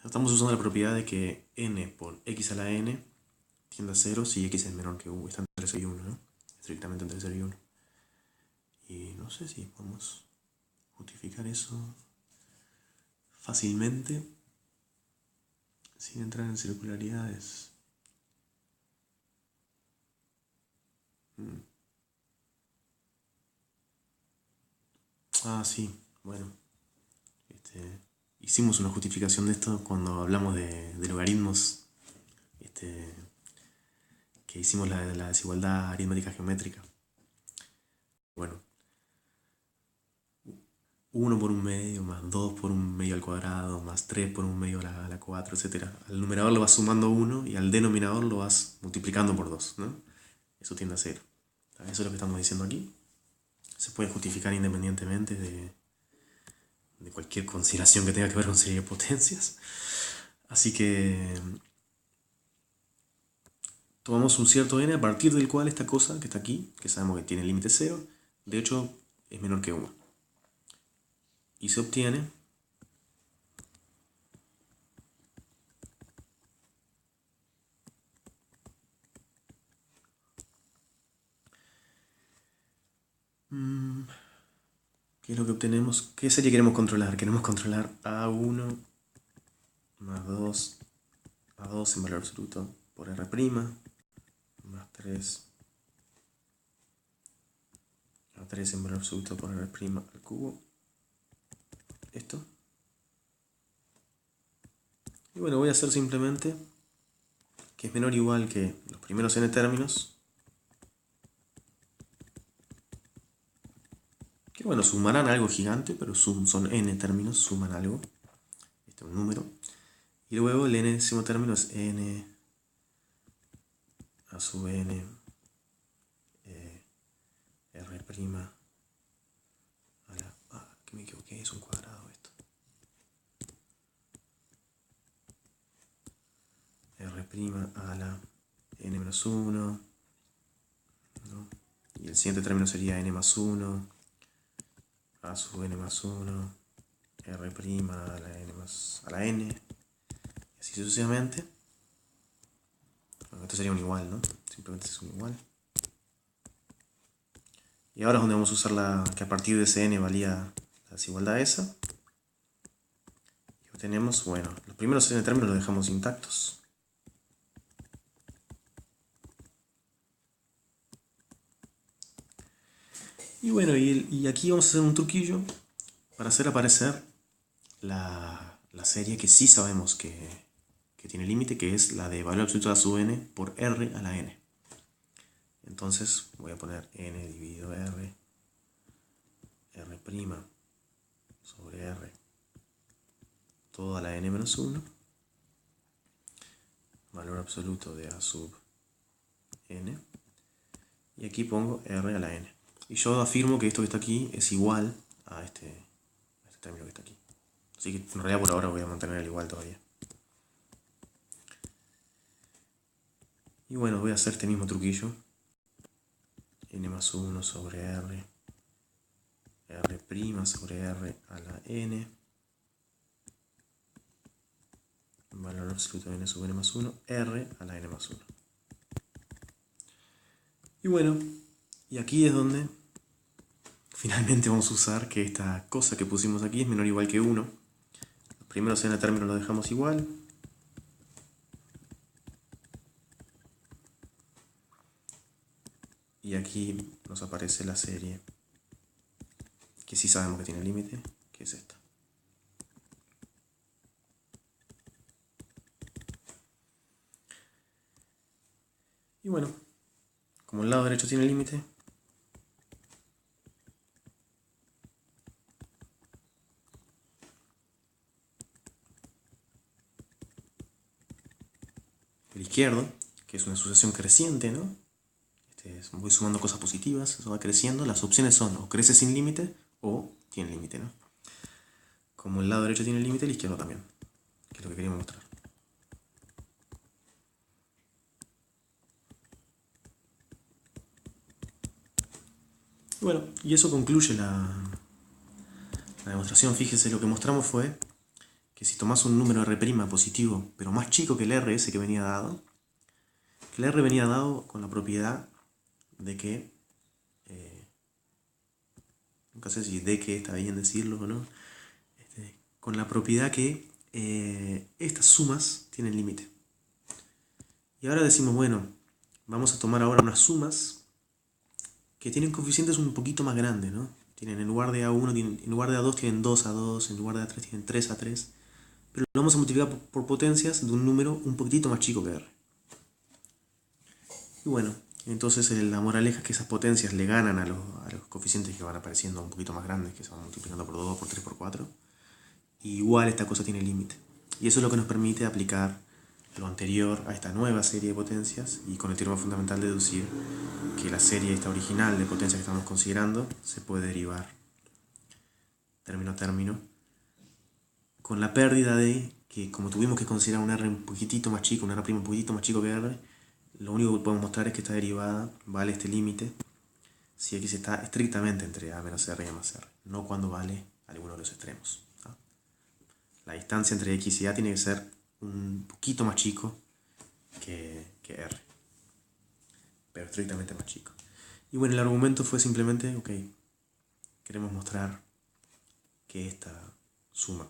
A: Estamos usando la propiedad de que n por x a la n tiende a 0 si x es menor que 1. Está entre 0 y 1, ¿no? Estrictamente entre 0 y 1. Y no sé si podemos justificar eso fácilmente sin entrar en circularidades. Ah, sí, bueno. Hicimos una justificación de esto cuando hablamos de logaritmos, que hicimos la desigualdad aritmética geométrica. Bueno, 1 por 1/2 más 2 por 1/2 al cuadrado más 3 por 1/2 a la 4, etc. Al numerador lo vas sumando 1 y al denominador lo vas multiplicando por 2, ¿no? Eso tiende a 0. Eso es lo que estamos diciendo aquí. Se puede justificar independientemente de cualquier consideración que tenga que ver con serie de potencias. Así que tomamos un cierto n a partir del cual esta cosa que está aquí, que sabemos que tiene límite 0, de hecho es menor que 1. Y se obtiene ¿qué es lo que obtenemos? ¿Qué serie queremos controlar? Queremos controlar A1 más 2, A2 en valor absoluto por R', más 3, A3 en valor absoluto por R' al cubo. Esto. Y bueno, voy a hacer simplemente que es menor o igual que los primeros n términos, que bueno, sumarán algo gigante, pero son n términos, suman algo. Este es un número. Y luego el n-décimo término es n a sub n r' a la... Ah, que me equivoqué, es un cuadrado esto. R' a la n menos 1, ¿no? Y el siguiente término sería n más 1, a sub n más 1, r' a la n más a la n, y así sucesivamente. Bueno, esto sería un igual, ¿no? Simplemente es un igual. Y ahora es donde vamos a usar que a partir de ese n valía la desigualdad esa. Y obtenemos, bueno, los primeros n términos los dejamos intactos. Y bueno, y aquí vamos a hacer un truquillo para hacer aparecer la serie que sí sabemos que tiene límite, que es la de valor absoluto a sub n por r a la n. Entonces voy a poner n dividido r, r' sobre r, todo a la n menos 1, valor absoluto de a sub n, y aquí pongo r a la n. Y yo afirmo que esto que está aquí es igual a este término que está aquí. Así que en realidad por ahora voy a mantener el igual todavía. Y bueno, voy a hacer este mismo truquillo. N más 1 sobre r, r' sobre r a la n, valor absoluto de n sobre n más 1, r a la n más 1. Y bueno, y aquí es donde finalmente vamos a usar que esta cosa que pusimos aquí es menor o igual que 1. Los primeros n términos los dejamos igual. Y aquí nos aparece la serie que sí sabemos que tiene límite, que es esta. Y bueno, como el lado derecho tiene límite, el izquierdo, que es una sucesión creciente, ¿no? Voy sumando cosas positivas, eso va creciendo. Las opciones son o crece sin límite o tiene límite, ¿no? Como el lado derecho tiene límite, el izquierdo también, que es lo que queríamos mostrar. Y bueno, y eso concluye la demostración. Fíjese, lo que mostramos fue que si tomás un número R' positivo, pero más chico que el R ese que venía dado, que el R venía dado con la propiedad de que, nunca sé si de que está bien decirlo o no, con la propiedad que estas sumas tienen límite. Y ahora decimos, bueno, vamos a tomar ahora unas sumas que tienen coeficientes un poquito más grandes, ¿no? Tienen, en lugar de A1, en lugar de A2 tienen 2A2, en lugar de A3 tienen 3A3. Pero lo vamos a multiplicar por potencias de un número un poquitito más chico que R. Y bueno, entonces la moraleja es que esas potencias le ganan a los coeficientes que van apareciendo un poquito más grandes, que se van multiplicando por 2, por 3, por 4. Y igual esta cosa tiene límite. Y eso es lo que nos permite aplicar lo anterior a esta nueva serie de potencias y con el teorema fundamental deducir que la serie esta original de potencias que estamos considerando se puede derivar término a término con la pérdida de que, como tuvimos que considerar un R un poquitito más chico, un R' un poquitito más chico que R, lo único que podemos mostrar es que esta derivada vale este límite si x está estrictamente entre a menos r y a más r, no cuando vale alguno de los extremos. La distancia entre x y a tiene que ser un poquito más chico que r, pero estrictamente más chico. Y bueno, el argumento fue simplemente, ok, queremos mostrar que esta suma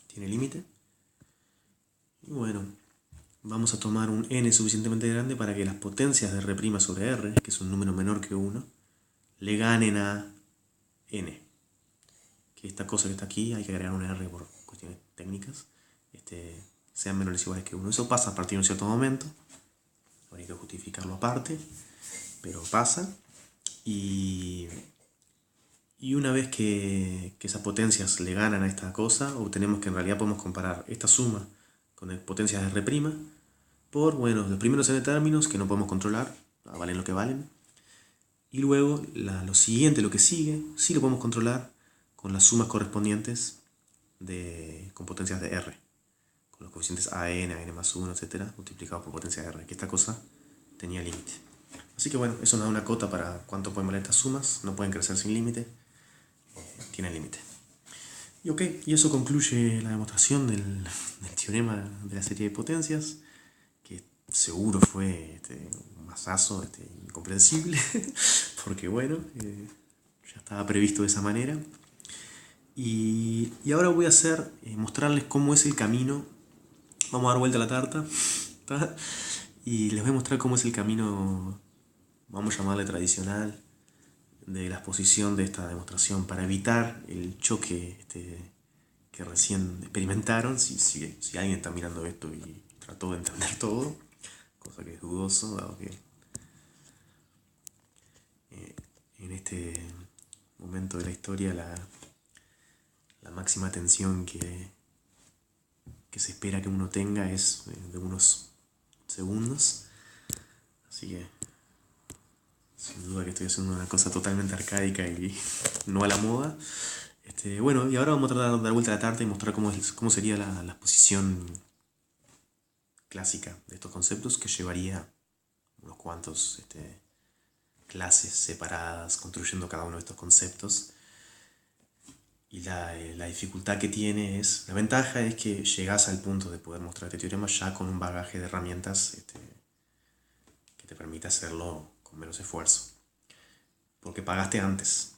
A: tiene límite. Y bueno, vamos a tomar un n suficientemente grande para que las potencias de r' sobre r, que es un número menor que 1, le ganen a n. Que esta cosa que está aquí, hay que agregar un r por cuestiones técnicas, sean menores o iguales que 1. Eso pasa a partir de un cierto momento, habría que justificarlo aparte, pero pasa. Y una vez que esas potencias le ganan a esta cosa, obtenemos que en realidad podemos comparar esta suma con potencias de r' por, bueno, los primeros n términos que no podemos controlar, valen lo que valen. Y luego lo siguiente, lo que sigue, sí lo podemos controlar con las sumas correspondientes con potencias de r, con los coeficientes a n más 1, etc., multiplicados por potencia de r, que esta cosa tenía límite. Así que bueno, eso nos da una cota para cuánto pueden valer estas sumas, no pueden crecer sin límite, tienen límite. Y ok, y eso concluye la demostración del teorema de la serie de potencias, que seguro fue un masazo incomprensible, porque bueno, ya estaba previsto de esa manera. Y ahora voy a hacer, mostrarles cómo es el camino. Vamos a dar vuelta a la tarta, y les voy a mostrar cómo es el camino, vamos a llamarle tradicional, de la exposición de esta demostración para evitar el choque que recién experimentaron, si alguien está mirando esto y trató de entender todo, cosa que es dudoso, dado que en este momento de la historia la máxima tensión que se espera que uno tenga es de unos segundos. Así que sin duda que estoy haciendo una cosa totalmente arcaica y no a la moda. Bueno, y ahora vamos a tratar de dar vuelta a la tarta y mostrar cómo sería la exposición clásica de estos conceptos, que llevaría unos cuantos clases separadas construyendo cada uno de estos conceptos. Y la dificultad que tiene la ventaja es que llegás al punto de poder mostrar este teorema ya con un bagaje de herramientas que te permite hacerlo con menos esfuerzo, porque pagaste antes.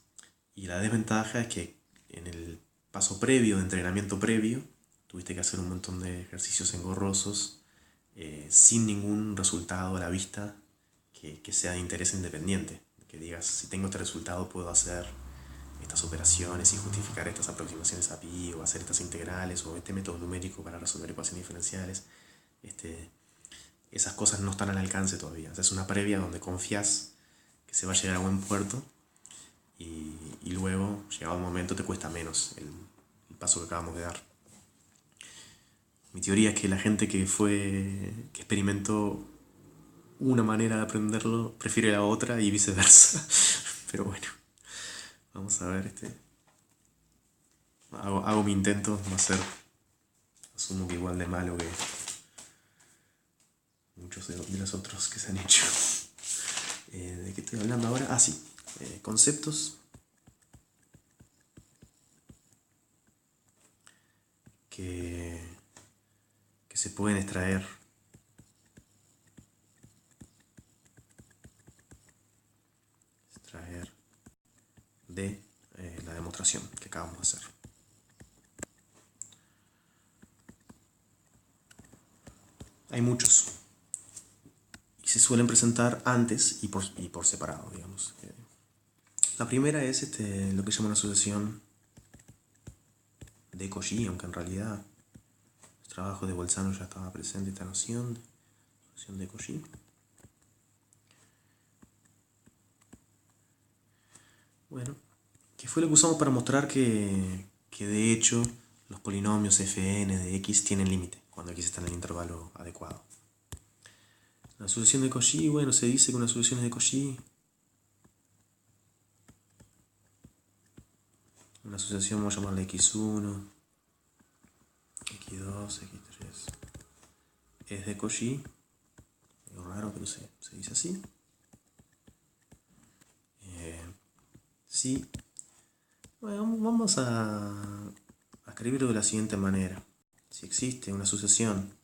A: Y la desventaja es que en el paso previo, de entrenamiento previo, tuviste que hacer un montón de ejercicios engorrosos sin ningún resultado a la vista que sea de interés independiente. Que digas, si tengo este resultado puedo hacer estas operaciones y justificar estas aproximaciones a pi, o hacer estas integrales, o este método numérico para resolver ecuaciones diferenciales. Esas cosas no están al alcance todavía. O sea, es una previa donde confías que se va a llegar a buen puerto y luego, llegado el momento, te cuesta menos el paso que acabamos de dar. Mi teoría es que la gente que experimentó una manera de aprenderlo prefiere la otra y viceversa. Pero bueno, vamos a ver. Hago mi intento, va a ser, asumo que igual de malo que muchos de los otros que se han hecho. ¿De qué estoy hablando ahora? Sí, conceptos que se pueden extraer de la demostración que acabamos de hacer. Hay muchos y se suelen presentar antes y por separado, digamos. La primera es lo que se llama una asociación de Cauchy, aunque en realidad el trabajo de Bolzano ya estaba presente esta noción de asociación de Cauchy. Bueno, que fue lo que usamos para mostrar que de hecho los polinomios fn de x tienen límite cuando x está en el intervalo adecuado. La asociación de Cauchy, bueno, se dice que una asociación de Cauchy, una asociación, vamos a llamarla x1, x2, x3, es de Cauchy. Es raro, pero se dice así. Sí. Bueno, vamos a escribirlo de la siguiente manera. Si existe una asociación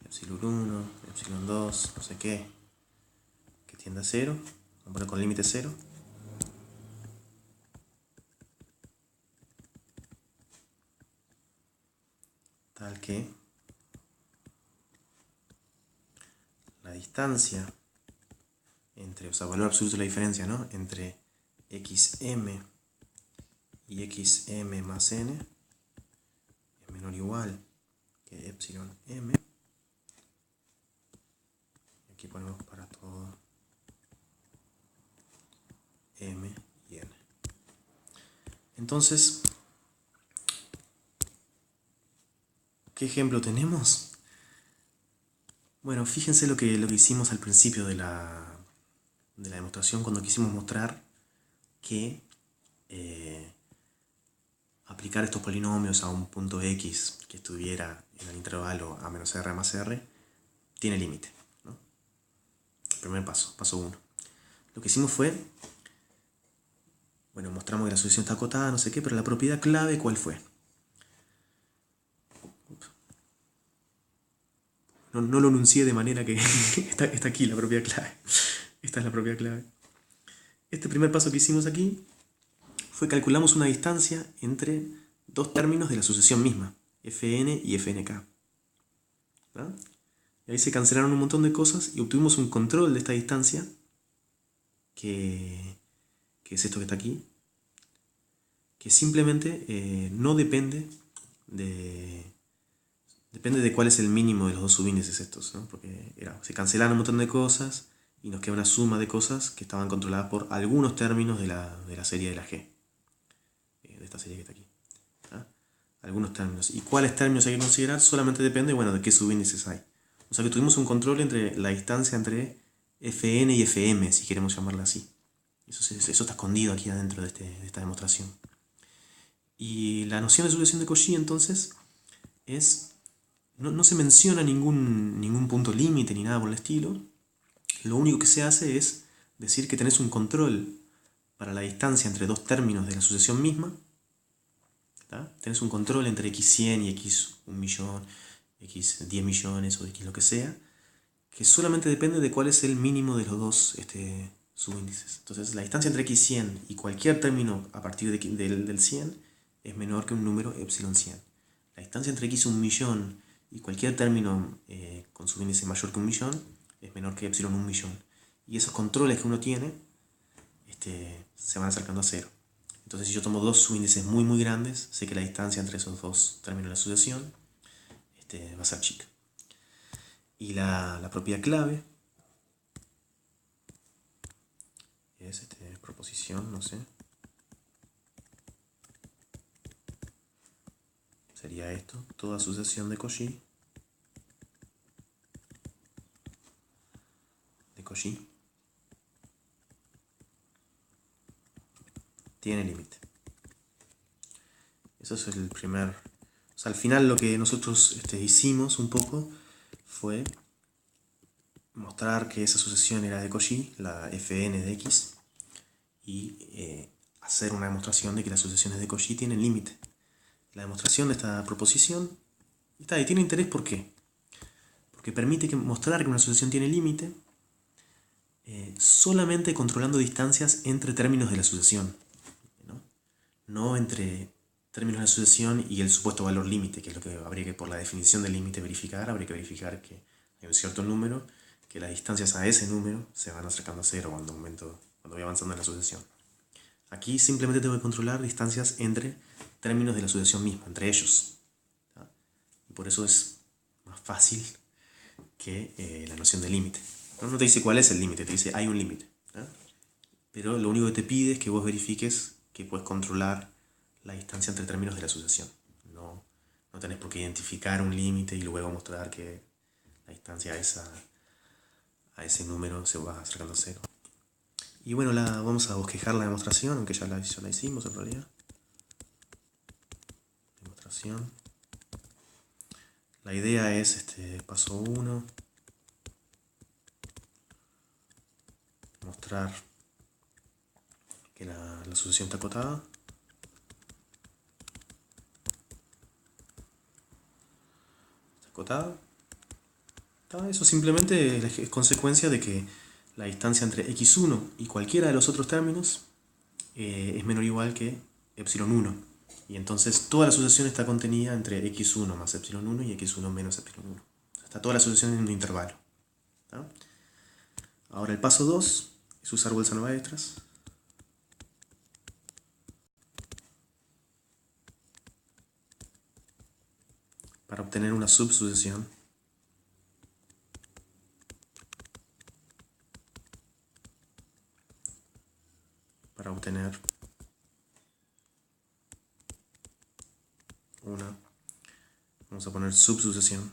A: epsilon 1, epsilon 2, no sé qué, que tiende a 0, vamos a poner con límite 0, tal que la distancia entre, o sea, valor absoluto de la diferencia, ¿no?, entre xm y xm más n es menor o igual que epsilon m. Aquí ponemos para todo m y n. Entonces, ¿qué ejemplo tenemos? Bueno, fíjense lo que hicimos al principio de la demostración, cuando quisimos mostrar que aplicar estos polinomios a un punto x que estuviera en el intervalo a menos r más r tiene límite, ¿no? Primer paso, paso 1. Lo que hicimos fue, bueno, mostramos que la solución está acotada, no sé qué, pero la propiedad clave, ¿cuál fue? No lo enuncié de manera que está aquí la propiedad clave. Esta es la propiedad clave. Este primer paso que hicimos aquí fue calculamos una distancia entre dos términos de la sucesión misma, fn y fnk. ¿No? Y ahí se cancelaron un montón de cosas y obtuvimos un control de esta distancia que que es esto que está aquí, que simplemente no depende de cuál es el mínimo de los dos subíndices estos, ¿no? Porque se cancelaron un montón de cosas y nos queda una suma de cosas que estaban controladas por algunos términos de la serie de la G, de esta serie que está aquí. ¿Ah? Algunos términos. ¿Y cuáles términos hay que considerar? Solamente depende, bueno, de qué subíndices hay. O sea que tuvimos un control entre la distancia entre Fn y Fm, si queremos llamarla así. Eso está escondido aquí adentro de esta demostración. Y la noción de sucesión de Cauchy, entonces, no se menciona ningún punto límite ni nada por el estilo. Lo único que se hace es decir que tenés un control para la distancia entre dos términos de la sucesión misma. ¿Tá? Tenés un control entre x100 y x1.000.000, x10 millones o x lo que sea, que solamente depende de cuál es el mínimo de los dos subíndices. Entonces, la distancia entre x100 y cualquier término a partir del 100 es menor que un número epsilon 100. La distancia entre x1.000.000 y cualquier término con subíndice mayor que 1.000.000 es menor que epsilon 1.000.000. Y esos controles que uno tiene se van acercando a cero. Entonces, si yo tomo dos subíndices muy muy grandes, sé que la distancia entre esos dos términos de la sucesión va a ser chica. Y la propiedad clave es proposición, no sé. Sería esto, toda sucesión de Cauchy tiene límite. Eso es el primer... O sea, al final lo que nosotros hicimos un poco fue mostrar que esa sucesión era de Cauchy, la Fn de x, y hacer una demostración de que las sucesiones de Cauchy tienen límite. La demostración de esta proposición y tiene interés, ¿por qué? Porque permite mostrar que una sucesión tiene límite solamente controlando distancias entre términos de la sucesión, no entre términos de la sucesión y el supuesto valor límite, que es lo que habría que, por la definición del límite, verificar. Habría que verificar que hay un cierto número, que las distancias a ese número se van acercando a cero cuando voy avanzando en la sucesión. Aquí simplemente tengo que controlar distancias entre términos de la sucesión misma, entre ellos. ¿Tá? Y por eso es más fácil que la noción de límite. No te dice cuál es el límite, te dice hay un límite. Pero lo único que te pide es que vos verifiques que puedes controlar la distancia entre términos de la sucesión. No tenés por qué identificar un límite y luego mostrar que la distancia a ese número se va acercando a cero. Y bueno, vamos a bosquejar la demostración, aunque ya la hicimos en realidad. Demostración. La idea es paso 1. Mostrar que la sucesión está acotada. Está acotada. Eso simplemente es consecuencia de que la distancia entre x1 y cualquiera de los otros términos es menor o igual que epsilon 1. Y entonces toda la sucesión está contenida entre x1 más epsilon 1 y x1 menos epsilon 1. Está toda la sucesión en un intervalo. ¿Tá? Ahora el paso 2 es usar bolsa extras. Para obtener una subsucesión vamos a poner subsucesión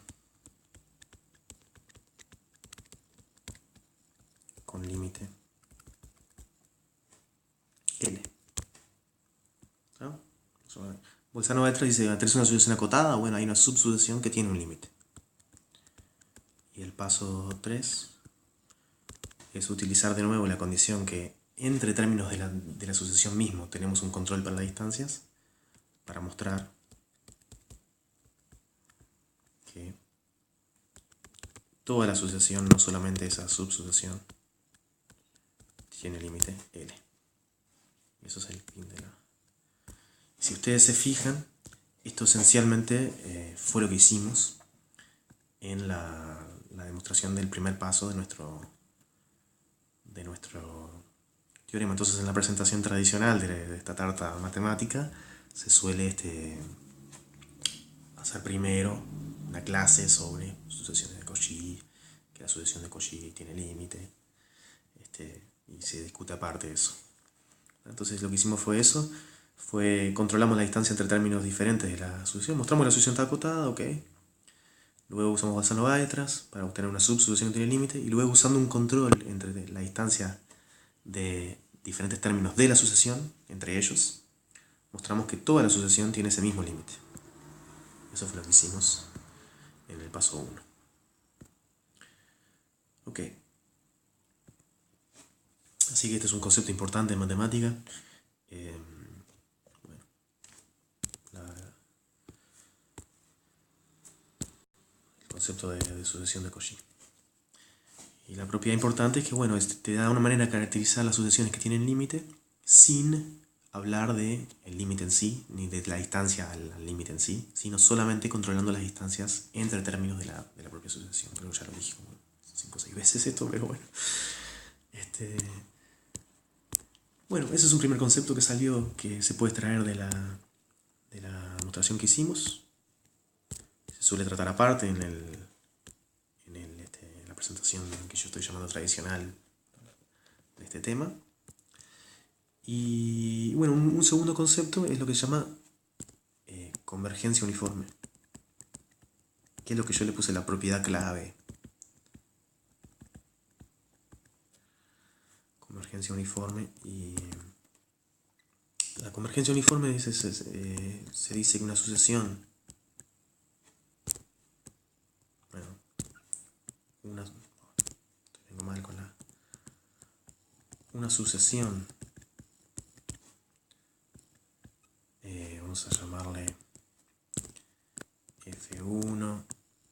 A: con límite L. ¿Tá? Bolsa extras dice, ¿tenés una sucesión acotada? Bueno, hay una subsucesión que tiene un límite. Y el paso 3 es utilizar de nuevo la condición que entre términos de la sucesión mismo tenemos un control para las distancias, para mostrar que toda la sucesión, no solamente esa subsucesión, tiene límite L. Eso es el fin de la... Si ustedes se fijan, esto esencialmente fue lo que hicimos en la demostración del primer paso de nuestro teorema. Entonces, en la presentación tradicional de esta tarta matemática se suele hacer primero una clase sobre sucesiones de Cauchy, que la sucesión de Cauchy tiene límite, y se discute aparte eso. Entonces lo que hicimos fue eso, controlamos la distancia entre términos diferentes de la sucesión, mostramos la sucesión está acotada, ok. Luego usamos Basano-Weierstrass para obtener una subsucesión que tiene límite, y luego usando un control entre la distancia de diferentes términos de la sucesión, entre ellos, mostramos que toda la sucesión tiene ese mismo límite. Eso fue lo que hicimos en el paso 1. Ok. Así que este es un concepto importante en matemática. Bueno, el concepto de sucesión de Cauchy. Y la propiedad importante es que, bueno, te da una manera de caracterizar las sucesiones que tienen límite sin hablar del límite en sí, ni de la distancia al límite en sí, sino solamente controlando las distancias entre términos de la propia sucesión. Creo que ya lo dije como 5 o 6 veces esto, pero bueno. Bueno, ese es un primer concepto que salió, que se puede extraer de la demostración que hicimos. Se suele tratar aparte en la presentación que yo estoy llamando tradicional de este tema. Y bueno, un segundo concepto es lo que se llama convergencia uniforme, que es lo que yo le puse la propiedad clave. Convergencia uniforme. Y la convergencia uniforme se dice que una sucesión, tengo mal con una sucesión, vamos a llamarle F1,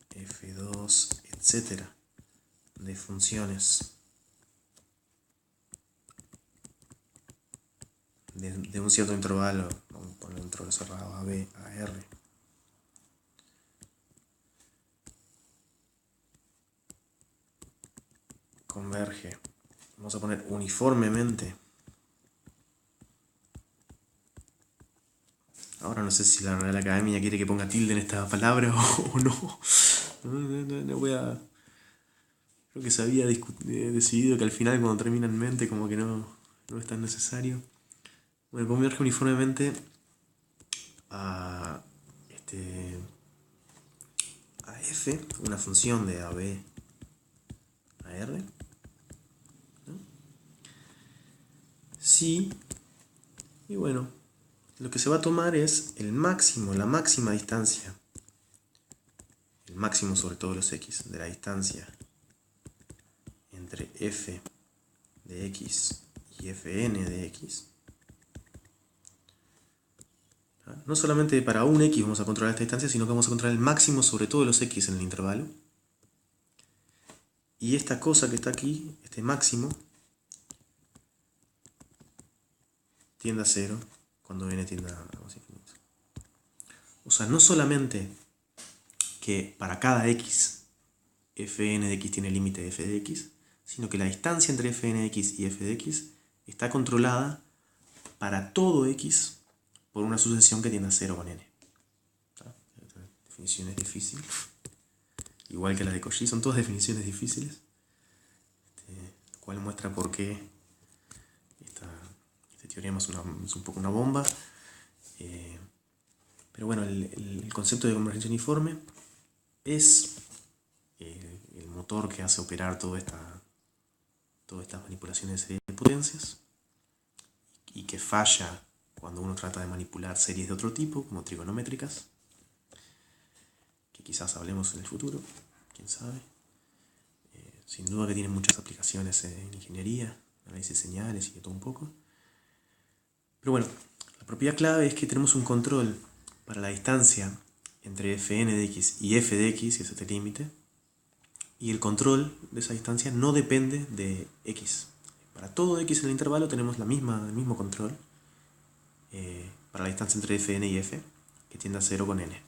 A: F2, etcétera, de funciones de un cierto intervalo, vamos a poner un intervalo cerrado a B, a R, converge, vamos a poner uniformemente. Ahora no sé si la Real Academia quiere que ponga tilde en esta palabra o no. No voy a... Creo que se había decidido que al final, cuando termina en mente, como que no es tan necesario. Bueno, converge uniformemente a f, una función de AB a R, ¿no? Sí, y bueno, lo que se va a tomar es el máximo, la máxima distancia, el máximo sobre todos los x, de la distancia entre f de x y fn de x. No solamente para un x vamos a controlar esta distancia, sino que vamos a controlar el máximo sobre todos los x en el intervalo. Y esta cosa que está aquí, este máximo, tiende a 0 cuando n tiende a infinito. O sea, no solamente que para cada x, fn de x tiene límite de f de x, sino que la distancia entre fn de x y f de x está controlada para todo x por una sucesión que tiende a 0 con n. Esta definición es difícil. Igual que la de Cauchy, son todas definiciones difíciles. Lo cual muestra por qué este teorema es un poco una bomba. Pero bueno, el concepto de convergencia uniforme es el motor que hace operar todas estas manipulaciones de series de potencias, y que falla cuando uno trata de manipular series de otro tipo, como trigonométricas, que quizás hablemos en el futuro, quién sabe. Sin duda que tiene muchas aplicaciones en ingeniería, análisis de señales y de todo un poco. Pero bueno, la propiedad clave es que tenemos un control para la distancia entre fn de x y f de x, y es este límite, y el control de esa distancia no depende de x. Para todo x en el intervalo tenemos el mismo control para la distancia entre fn y f, que tiende a 0 con n.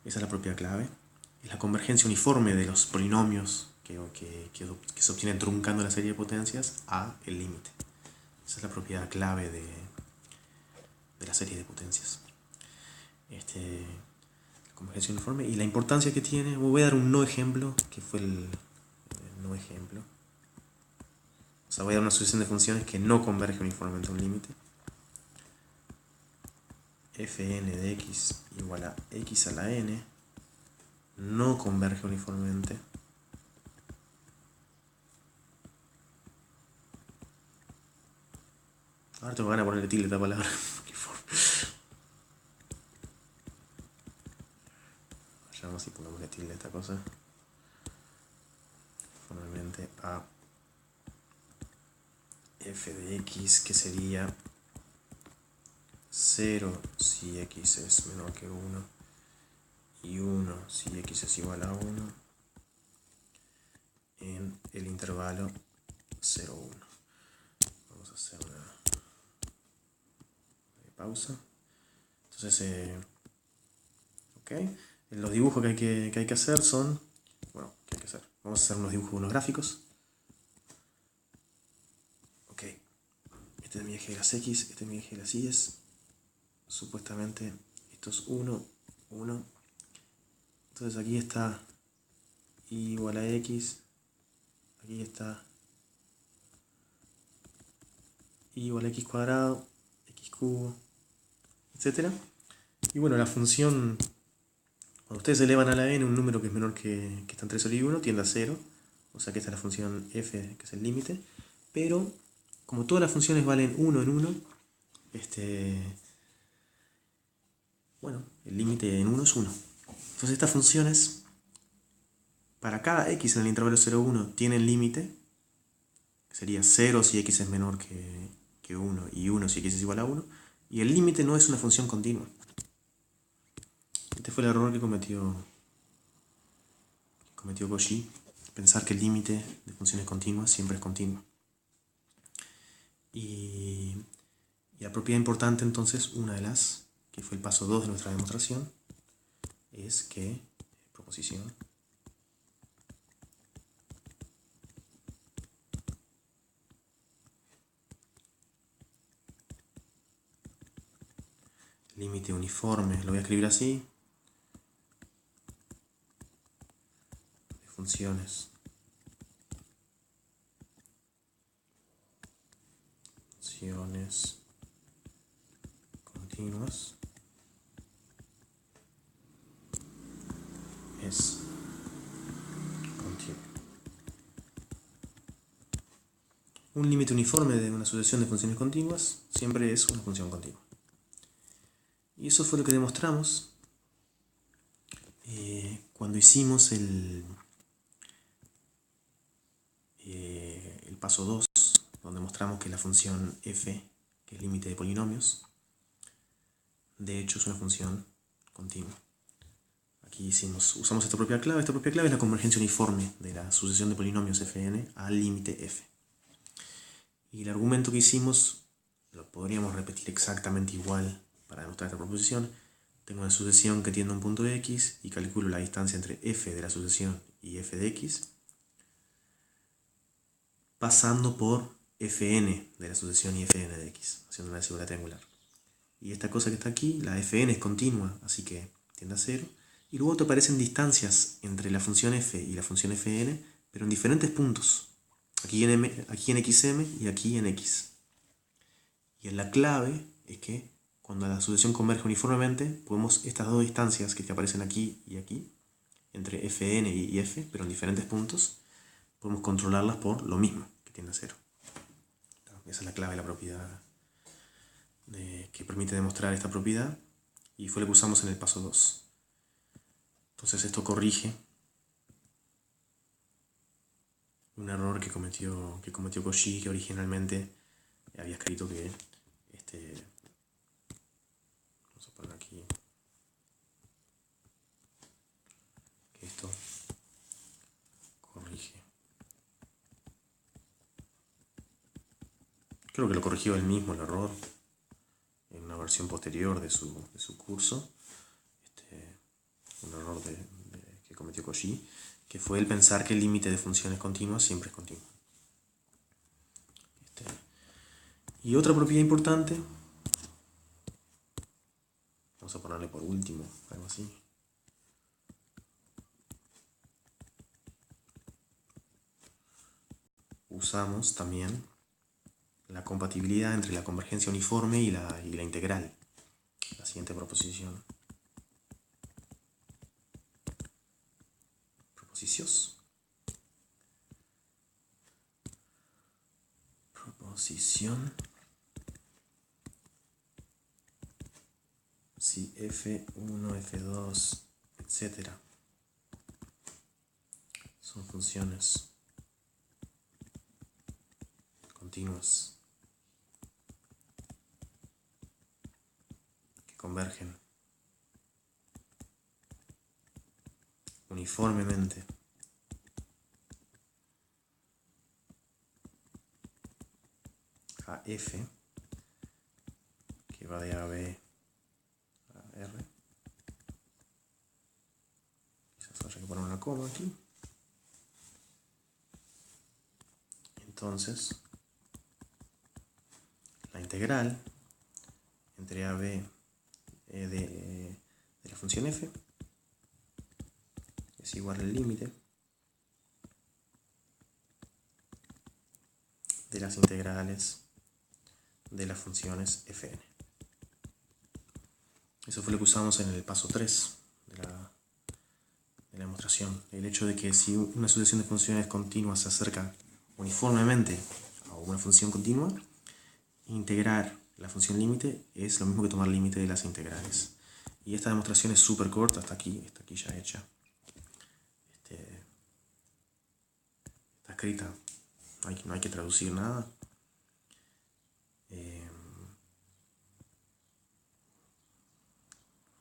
A: Esa es la propiedad clave. Es la convergencia uniforme de los polinomios que se obtiene truncando la serie de potencias a el límite. Esa es la propiedad clave de la serie de potencias. La convergencia uniforme y la importancia que tiene. Voy a dar un no ejemplo, que fue el no ejemplo. O sea, voy a dar una sucesión de funciones que no converge uniformemente a un límite. Fn de x igual a x a la n no converge uniformemente ahora tengo ganas de ponerle tilde a esta palabra. Vayamos y pongámosle tilde a esta cosa. Formalmente a f de x, que sería 0 si x es menor que 1 y 1 si x es igual a 1 en el intervalo 0, 1. Vamos a hacer una pausa. Entonces, ok. Los dibujos que hay que hacer son, bueno, ¿qué hay que hacer? Vamos a hacer unos dibujos, unos gráficos. Ok. Este es mi eje de las x, este es mi eje de las y. Supuestamente esto es 1, 1. Entonces aquí está y igual a x, aquí está y igual a x cuadrado, x cubo, etc. Y bueno, la función, cuando ustedes elevan a la n un número que es menor que está entre 0 y 1, tiende a 0. O sea que esta es la función f, que es el límite. Pero, como todas las funciones valen 1 en 1, bueno, el límite en 1 es 1. Entonces estas funciones, para cada x en el intervalo 0, 1, tienen límite, que sería 0 si x es menor que 1 y 1 si x es igual a 1. Y el límite no es una función continua. Este fue el error que cometió Cauchy, pensar que el límite de funciones continuas siempre es continuo. Y la propiedad importante entonces, una de las, que fue el paso 2 de nuestra demostración, es que, proposición, límite uniforme, lo voy a escribir así, de funciones continuas es continuo. Un límite uniforme de una sucesión de funciones continuas siempre es una función continua. Y eso fue lo que demostramos cuando hicimos el paso 2, donde mostramos que la función f, que es límite de polinomios, de hecho es una función continua. Aquí usamos esta propia clave. Esta propia clave es la convergencia uniforme de la sucesión de polinomios fn al límite f. Y el argumento que hicimos lo podríamos repetir exactamente igual para demostrar esta proposición. Tengo una sucesión que tiende a un punto x y calculo la distancia entre f de la sucesión y f de x, pasando por fn de la sucesión y fn de x, haciendo una desigualdad triangular. Y esta cosa que está aquí, la fn es continua, así que tiende a 0. Y luego te aparecen distancias entre la función f y la función fn, pero en diferentes puntos. Aquí en xm y aquí en x. Y la clave es que cuando la sucesión converge uniformemente, podemos estas dos distancias que te aparecen aquí y aquí, entre fn y f, pero en diferentes puntos, podemos controlarlas por lo mismo, que tiende a 0. Esa es la clave de la propiedad que permite demostrar esta propiedad, y fue lo que usamos en el paso 2. Entonces esto corrige un error que cometió Cauchy, que originalmente había escrito que vamos a poner aquí que esto corrige. Creo que lo corrigió él mismo el error en una versión posterior de su curso. Un error que cometió Cauchy, que fue el pensar que el límite de funciones continuas siempre es continuo. Y otra propiedad importante, vamos a ponerle por último, algo así. Usamos también la compatibilidad entre la convergencia uniforme y la integral. La siguiente proposición. Proposición si f1, f2, etc. son funciones continuas que convergen uniformemente a f, que va de a b a r. Quizás haya que poner una coma aquí. Entonces, la integral entre a b de la función f es igual al límite de las integrales de las funciones fn. Eso fue lo que usamos en el paso 3 de la demostración. El hecho de que si una sucesión de funciones continuas se acerca uniformemente a una función continua, integrar la función límite es lo mismo que tomar límite de las integrales. Y esta demostración es súper corta, está aquí ya hecha. Está escrita, no hay que traducir nada.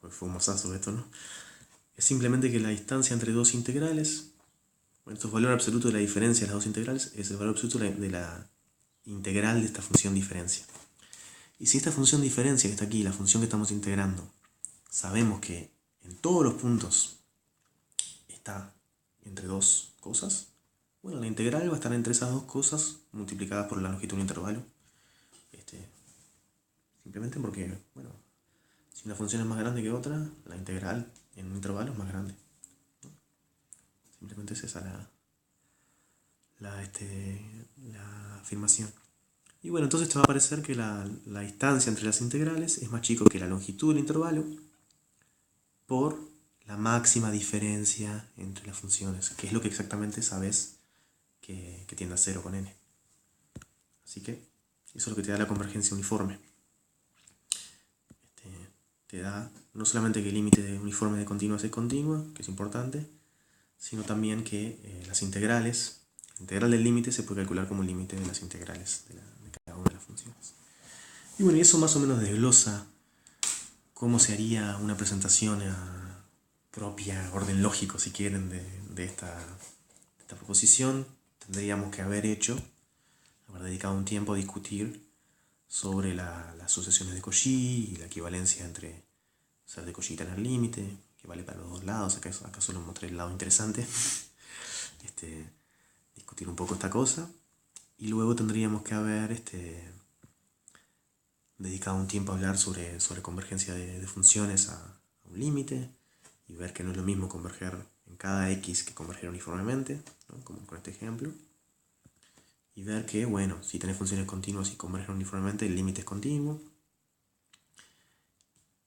A: Fue un masazo esto, ¿no? Es simplemente que la distancia entre dos integrales, bueno, esto es valor absoluto de la diferencia de las dos integrales, es el valor absoluto de la integral de esta función diferencia. Y si esta función diferencia que está aquí, la función que estamos integrando, sabemos que en todos los puntos está entre dos cosas, bueno, la integral va a estar entre esas dos cosas multiplicadas por la longitud de un intervalo. Simplemente porque, bueno, si una función es más grande que otra, la integral en un intervalo es más grande, ¿no? Simplemente es esa la afirmación. Y bueno, entonces te va a parecer que la distancia entre las integrales es más chico que la longitud del intervalo por la máxima diferencia entre las funciones, que es lo que exactamente sabes que tiende a 0 con n. Así que eso es lo que te da la convergencia uniforme. Te da no solamente que el límite uniforme de continuas es continua, que es importante, sino también que las integrales, la integral del límite se puede calcular como el límite de las integrales de cada una de las funciones. Y bueno, y eso más o menos desglosa cómo se haría una presentación propia, orden lógico, si quieren, de esta proposición. Tendríamos que haber dedicado un tiempo a discutir sobre las sucesiones de Cauchy y la equivalencia entre ser de Cauchy y tener límite, que vale para los dos lados. Acá solo mostré el lado interesante. Discutir un poco esta cosa. Y luego tendríamos que haber dedicado un tiempo a hablar sobre convergencia de funciones a un límite y ver que no es lo mismo converger en cada x que converger uniformemente, ¿no? Como con este ejemplo. Y ver que, bueno, si tenés funciones continuas y convergen uniformemente, el límite es continuo.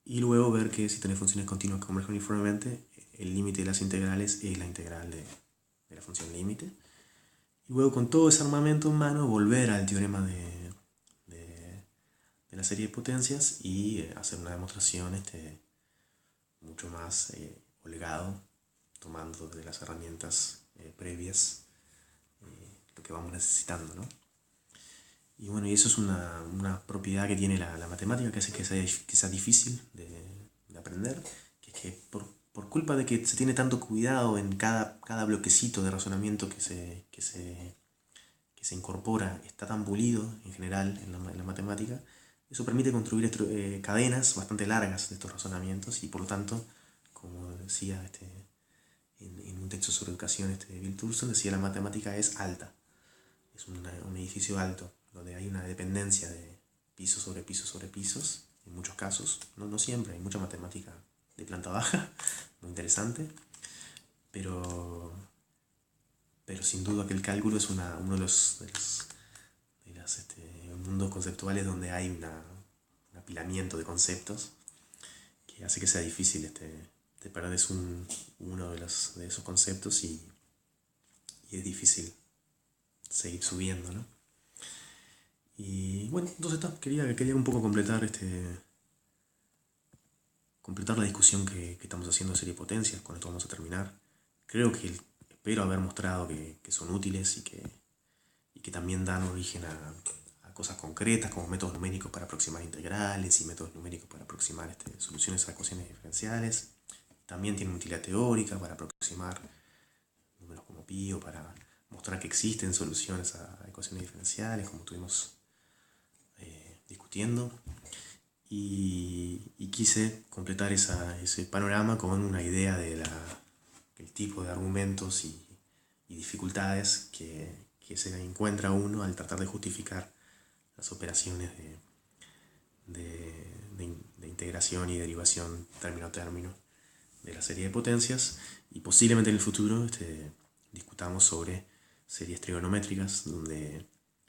A: Y luego ver que si tenés funciones continuas que convergen uniformemente, el límite de las integrales es la integral de la función límite. Y luego, con todo ese armamento en mano, volver al teorema de la serie de potencias y hacer una demostración mucho más holgado, tomando de las herramientas previas lo que vamos necesitando, ¿no? Y bueno, y eso es una propiedad que tiene la matemática que hace que sea difícil de aprender, que es que por culpa de que se tiene tanto cuidado en cada bloquecito de razonamiento que se incorpora, está tan pulido en general en la matemática, eso permite construir cadenas bastante largas de estos razonamientos y por lo tanto, como decía, en un texto sobre educación, Bill Thurston decía la matemática es alta. Es un edificio alto, donde hay una dependencia de pisos sobre pisos sobre pisos, en muchos casos, no siempre, hay mucha matemática de planta baja, muy interesante, pero sin duda que el cálculo es uno de los mundos conceptuales donde hay un apilamiento de conceptos que hace que sea difícil te perdes uno de esos conceptos y es difícil seguir subiendo, ¿no? Y bueno, entonces quería un poco completar la discusión que estamos haciendo de serie potencias. Con esto vamos a terminar. Espero haber mostrado que son útiles y que también dan origen a cosas concretas como métodos numéricos para aproximar integrales y métodos numéricos para aproximar soluciones a ecuaciones diferenciales. También tienen utilidad teórica para aproximar números como pi o para mostrar que existen soluciones a ecuaciones diferenciales, como estuvimos discutiendo. Y quise completar ese panorama con una idea del tipo de argumentos y dificultades que se encuentra uno al tratar de justificar las operaciones de integración y derivación término a término de la serie de potencias, y posiblemente en el futuro discutamos sobre series trigonométricas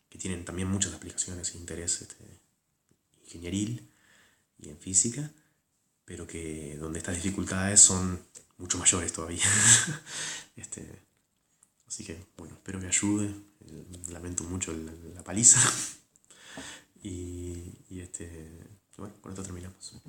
A: que tienen también muchas aplicaciones e interés ingenieril y en física, pero donde estas dificultades son mucho mayores todavía. Así que bueno, espero que ayude. Lamento mucho la paliza. Y bueno, con esto terminamos.